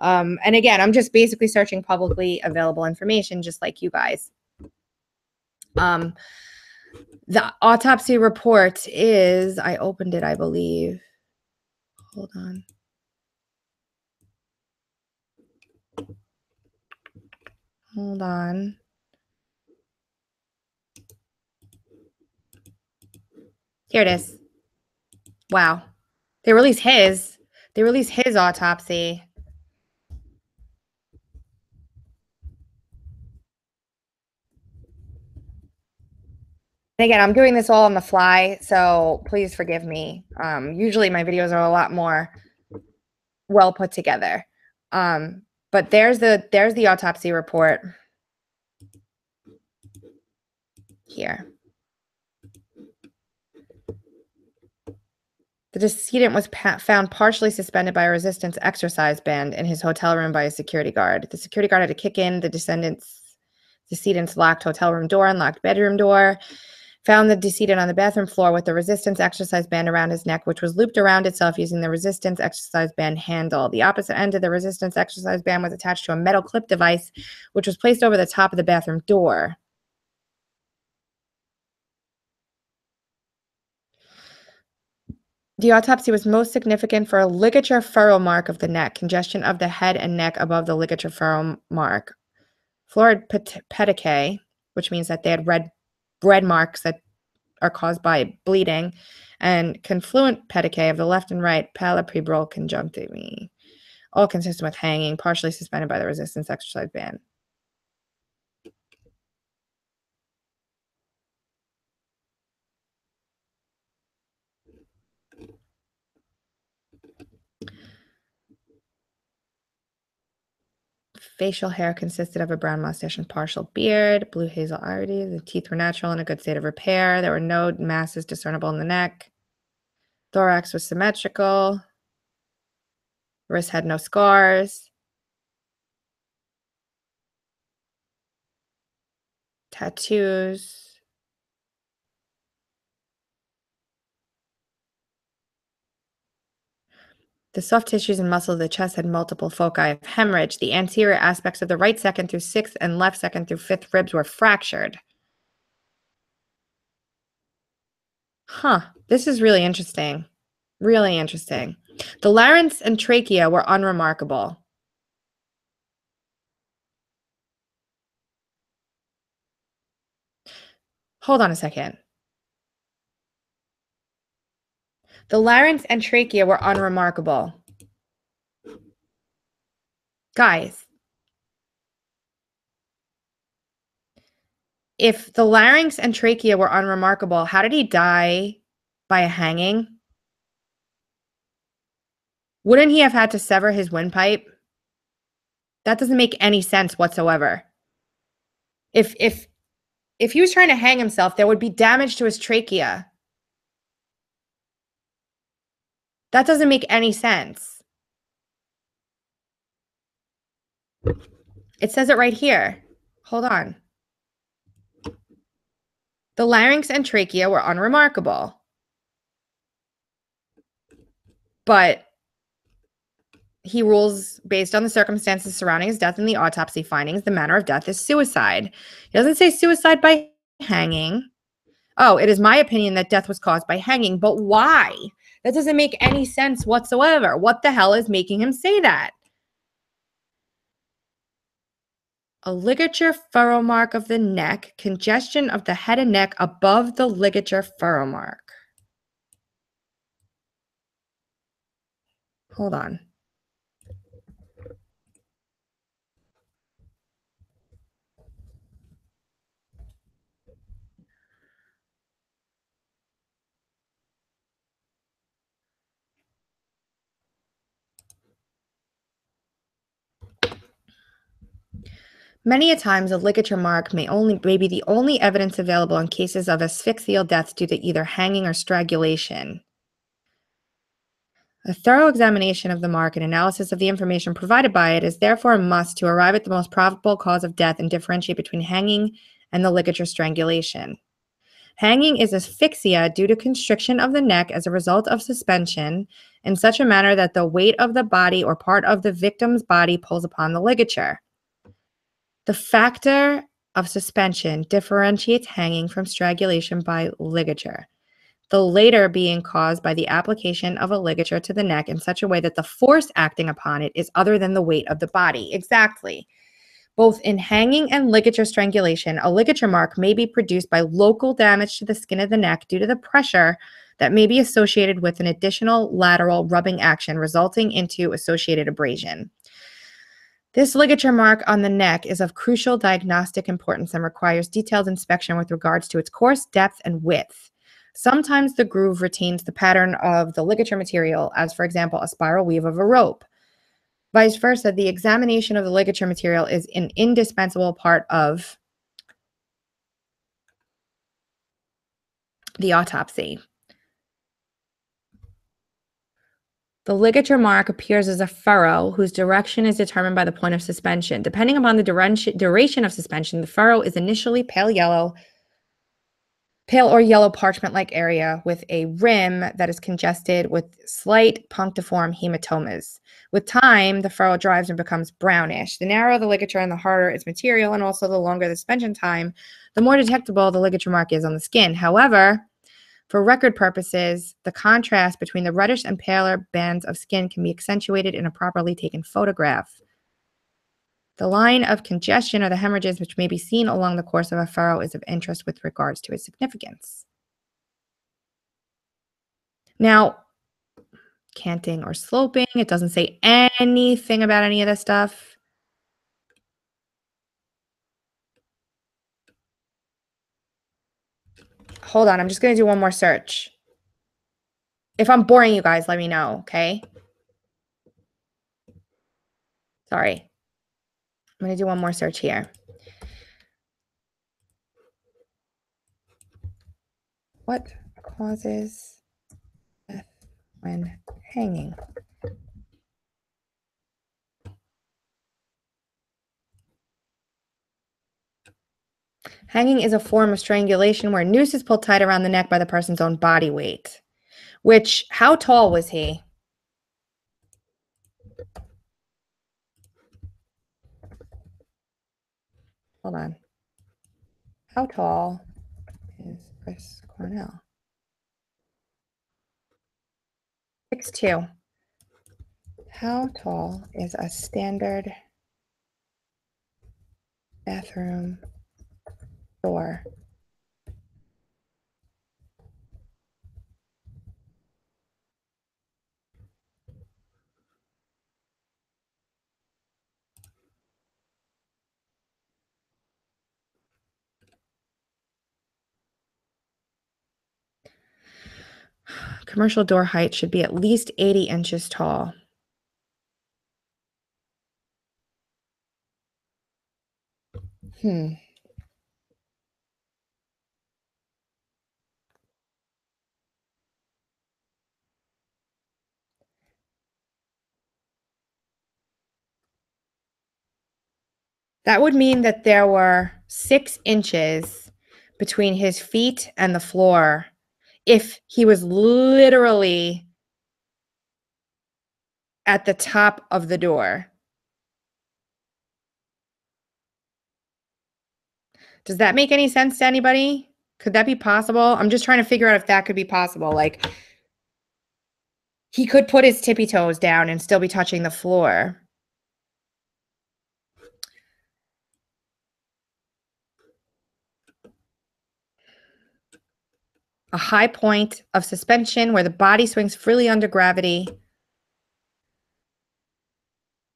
And again, I'm just basically searching publicly available information, just like you guys. The autopsy report is, I opened it, I believe. Hold on. Hold on. Here it is. Wow. They released his. They released his autopsy. And again, I'm doing this all on the fly, so please forgive me. Usually my videos are a lot more well put together. But there's the autopsy report here. The decedent was found partially suspended by a resistance exercise band in his hotel room by a security guard. The security guard had to kick in the decedent's locked hotel room door and locked bedroom door. Found the decedent on the bathroom floor with the resistance exercise band around his neck, which was looped around itself using the resistance exercise band handle. The opposite end of the resistance exercise band was attached to a metal clip device, which was placed over the top of the bathroom door. The autopsy was most significant for a ligature furrow mark of the neck, congestion of the head and neck above the ligature furrow mark. Florid petechae, which means that they had red marks that are caused by bleeding, and confluent petechae of the left and right palpebral conjunctiva, all consistent with hanging, partially suspended by the resistance exercise band. Facial hair consisted of a brown mustache and partial beard, blue hazel iris. The teeth were natural and in a good state of repair. There were no masses discernible in the neck. Thorax was symmetrical. Wrist had no scars. Tattoos. The soft tissues and muscle of the chest had multiple foci of hemorrhage. The anterior aspects of the right second through sixth and left second through fifth ribs were fractured. Huh. This is really interesting. Really interesting. The larynx and trachea were unremarkable. Hold on a second. The larynx and trachea were unremarkable. Guys, if the larynx and trachea were unremarkable, how did he die by a hanging? Wouldn't he have had to sever his windpipe? That doesn't make any sense whatsoever. If he was trying to hang himself, there would be damage to his trachea. That doesn't make any sense. It says it right here. Hold on. The larynx and trachea were unremarkable. But he rules based on the circumstances surrounding his death and the autopsy findings, the manner of death is suicide. He doesn't say suicide by hanging. Oh, it is my opinion that death was caused by hanging, but why? That doesn't make any sense whatsoever. What the hell is making him say that? A ligature furrow mark of the neck, congestion of the head and neck above the ligature furrow mark. Hold on. Many a times, a ligature mark may be the only evidence available in cases of asphyxial deaths due to either hanging or strangulation. A thorough examination of the mark and analysis of the information provided by it is therefore a must to arrive at the most probable cause of death and differentiate between hanging and the ligature strangulation. Hanging is asphyxia due to constriction of the neck as a result of suspension in such a manner that the weight of the body or part of the victim's body pulls upon the ligature. The factor of suspension differentiates hanging from strangulation by ligature, the later being caused by the application of a ligature to the neck in such a way that the force acting upon it is other than the weight of the body. Exactly. Both in hanging and ligature strangulation, a ligature mark may be produced by local damage to the skin of the neck due to the pressure that may be associated with an additional lateral rubbing action resulting into associated abrasion. This ligature mark on the neck is of crucial diagnostic importance and requires detailed inspection with regards to its course, depth, and width. Sometimes the groove retains the pattern of the ligature material, as for example, a spiral weave of a rope. Vice versa, the examination of the ligature material is an indispensable part of the autopsy. The ligature mark appears as a furrow whose direction is determined by the point of suspension. Depending upon the duration of suspension, the furrow is initially pale or yellow parchment-like area with a rim that is congested with slight punctiform hematomas. With time, the furrow dries and becomes brownish. The narrower the ligature and the harder its material, and also the longer the suspension time, the more detectable the ligature mark is on the skin. However, for record purposes, the contrast between the reddish and paler bands of skin can be accentuated in a properly taken photograph. The line of congestion or the hemorrhages which may be seen along the course of a furrow is of interest with regards to its significance. Now, canting or sloping, it doesn't say anything about any of this stuff. Hold on, I'm just going to do one more search. If I'm boring you guys, let me know, okay? Sorry. I'm going to do one more search here. What causes death when hanging? Hanging is a form of strangulation where a noose is pulled tight around the neck by the person's own body weight. Which, how tall was he? Hold on. How tall is Chris Cornell? 6'2". How tall is a standard bathroom door? Commercial door height should be at least 80 inches tall. That would mean that there were 6 inches between his feet and the floor if he was literally at the top of the door. Does that make any sense to anybody? Could that be possible? I'm just trying to figure out if that could be possible. Like, he could put his tippy toes down and still be touching the floor. A high point of suspension where the body swings freely under gravity.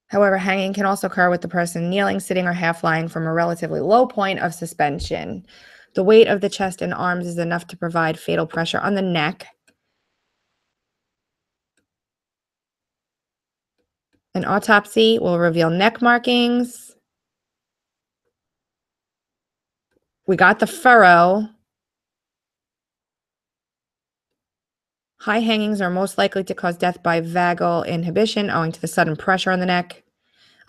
However, hanging can also occur with the person kneeling, sitting, or half lying from a relatively low point of suspension. The weight of the chest and arms is enough to provide fatal pressure on the neck. An autopsy will reveal neck markings. We got the furrow. High hangings are most likely to cause death by vagal inhibition owing to the sudden pressure on the neck.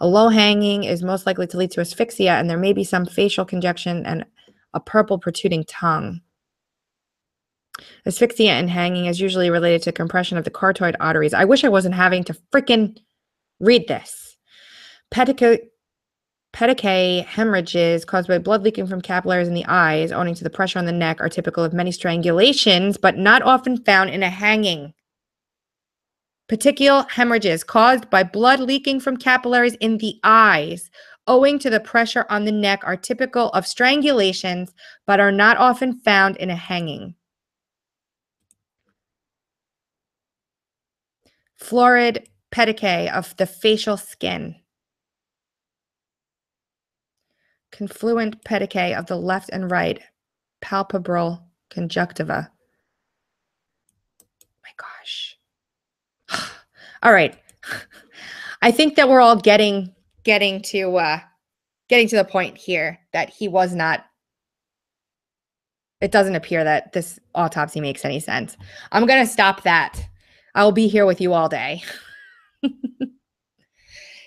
A low hanging is most likely to lead to asphyxia, and there may be some facial congestion and a purple protruding tongue. Asphyxia and hanging is usually related to compression of the carotid arteries. I wish I wasn't having to freaking read this. Petechiae hemorrhages caused by blood leaking from capillaries in the eyes owing to the pressure on the neck are typical of many strangulations, but not often found in a hanging. Petechial hemorrhages caused by blood leaking from capillaries in the eyes owing to the pressure on the neck are typical of strangulations, but are not often found in a hanging. Florid petechiae of the facial skin. Confluent petechiae of the left and right palpebral conjunctiva. My gosh. All right. I think that we're all getting to the point here that he was not. It doesn't appear that this autopsy makes any sense. I'm going to stop that. I'll be here with you all day.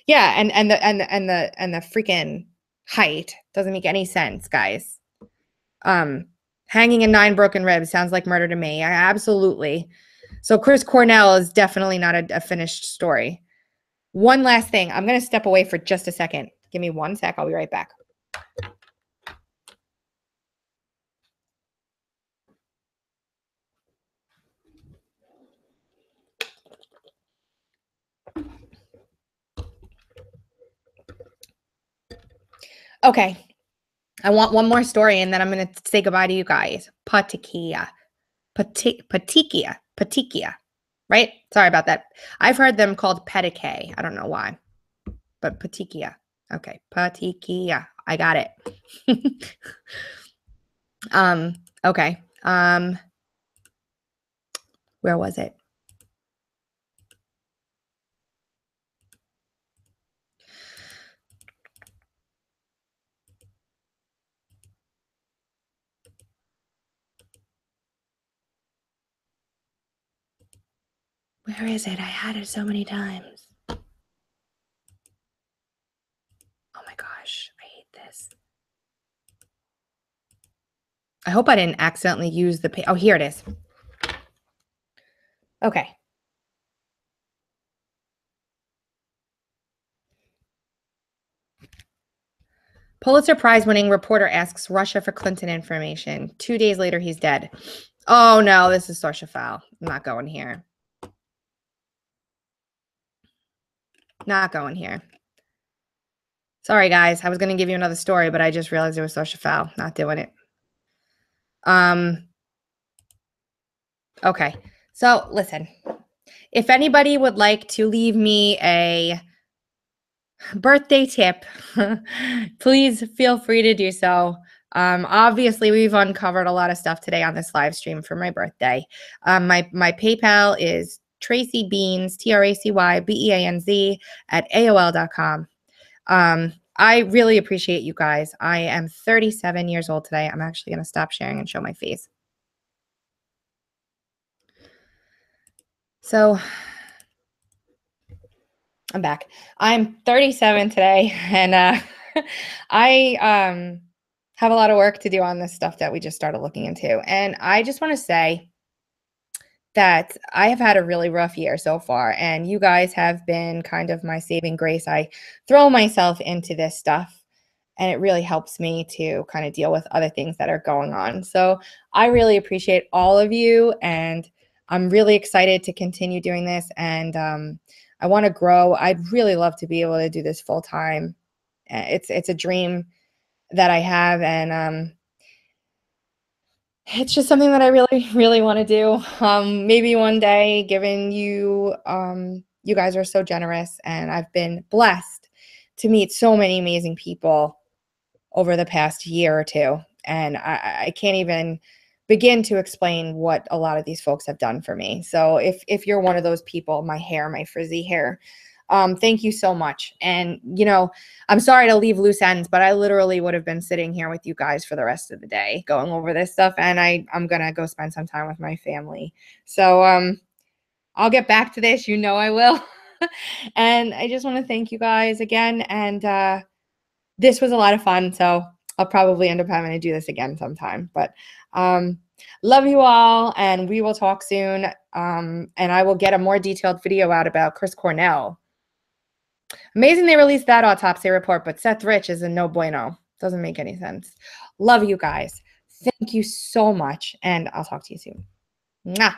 Yeah, and the freaking height doesn't make any sense, guys. Hanging in 9 broken ribs sounds like murder to me. Absolutely. So Chris Cornell is definitely not a finished story. One last thing. I'm going to step away for just a second. Give me 1 sec. I'll be right back. Okay. I want one more story, and then I'm going to say goodbye to you guys. Petechia. Right? Sorry about that. I've heard them called petechiae. I don't know why. But petechia. Okay. Petechia. I got it. Okay. Where was it? Where is it? I had it so many times. Oh my gosh, I hate this. I hope I didn't accidentally use the page. Oh, here it is. Okay. Pulitzer Prize winning reporter asks Russia for Clinton information. 2 days later, he's dead. Oh no, this is Saoirse Fowl. I'm not going here. Not going here. Sorry, guys. I was going to give you another story, but I just realized it was Saoirse Fowl. Not doing it. Okay. So listen, if anybody would like to leave me a birthday tip, please feel free to do so. Obviously, we've uncovered a lot of stuff today on this live stream for my birthday. My PayPal is Tracy Beanz, TracyBeanz at AOL.com. I really appreciate you guys. I am 37 years old today. I'm actually going to stop sharing and show my face. So I'm back. I'm 37 today, and I have a lot of work to do on this stuff that we just started looking into. And I just want to say that I have had a really rough year so far, and you guys have been kind of my saving grace. I throw myself into this stuff, and it really helps me to kind of deal with other things that are going on. So I really appreciate all of you, and I'm really excited to continue doing this, and I want to grow. I'd really love to be able to do this full time. It's a dream that I have, and it's just something that I really, really want to do. Maybe one day, given you, you guys are so generous, and I've been blessed to meet so many amazing people over the past year or two. And I can't even begin to explain what a lot of these folks have done for me. So if you're one of those people, my frizzy hair, thank you so much. And, you know, I'm sorry to leave loose ends, but I literally would have been sitting here with you guys for the rest of the day going over this stuff. And I'm going to go spend some time with my family. So I'll get back to this. You know I will. And I just want to thank you guys again. And this was a lot of fun. So I'll probably end up having to do this again sometime. But love you all. And we will talk soon. And I will get a more detailed video out about Chris Cornell. Amazing they released that autopsy report, but Seth Rich is a no bueno. Doesn't make any sense. Love you guys. Thank you so much, and I'll talk to you soon. Mwah.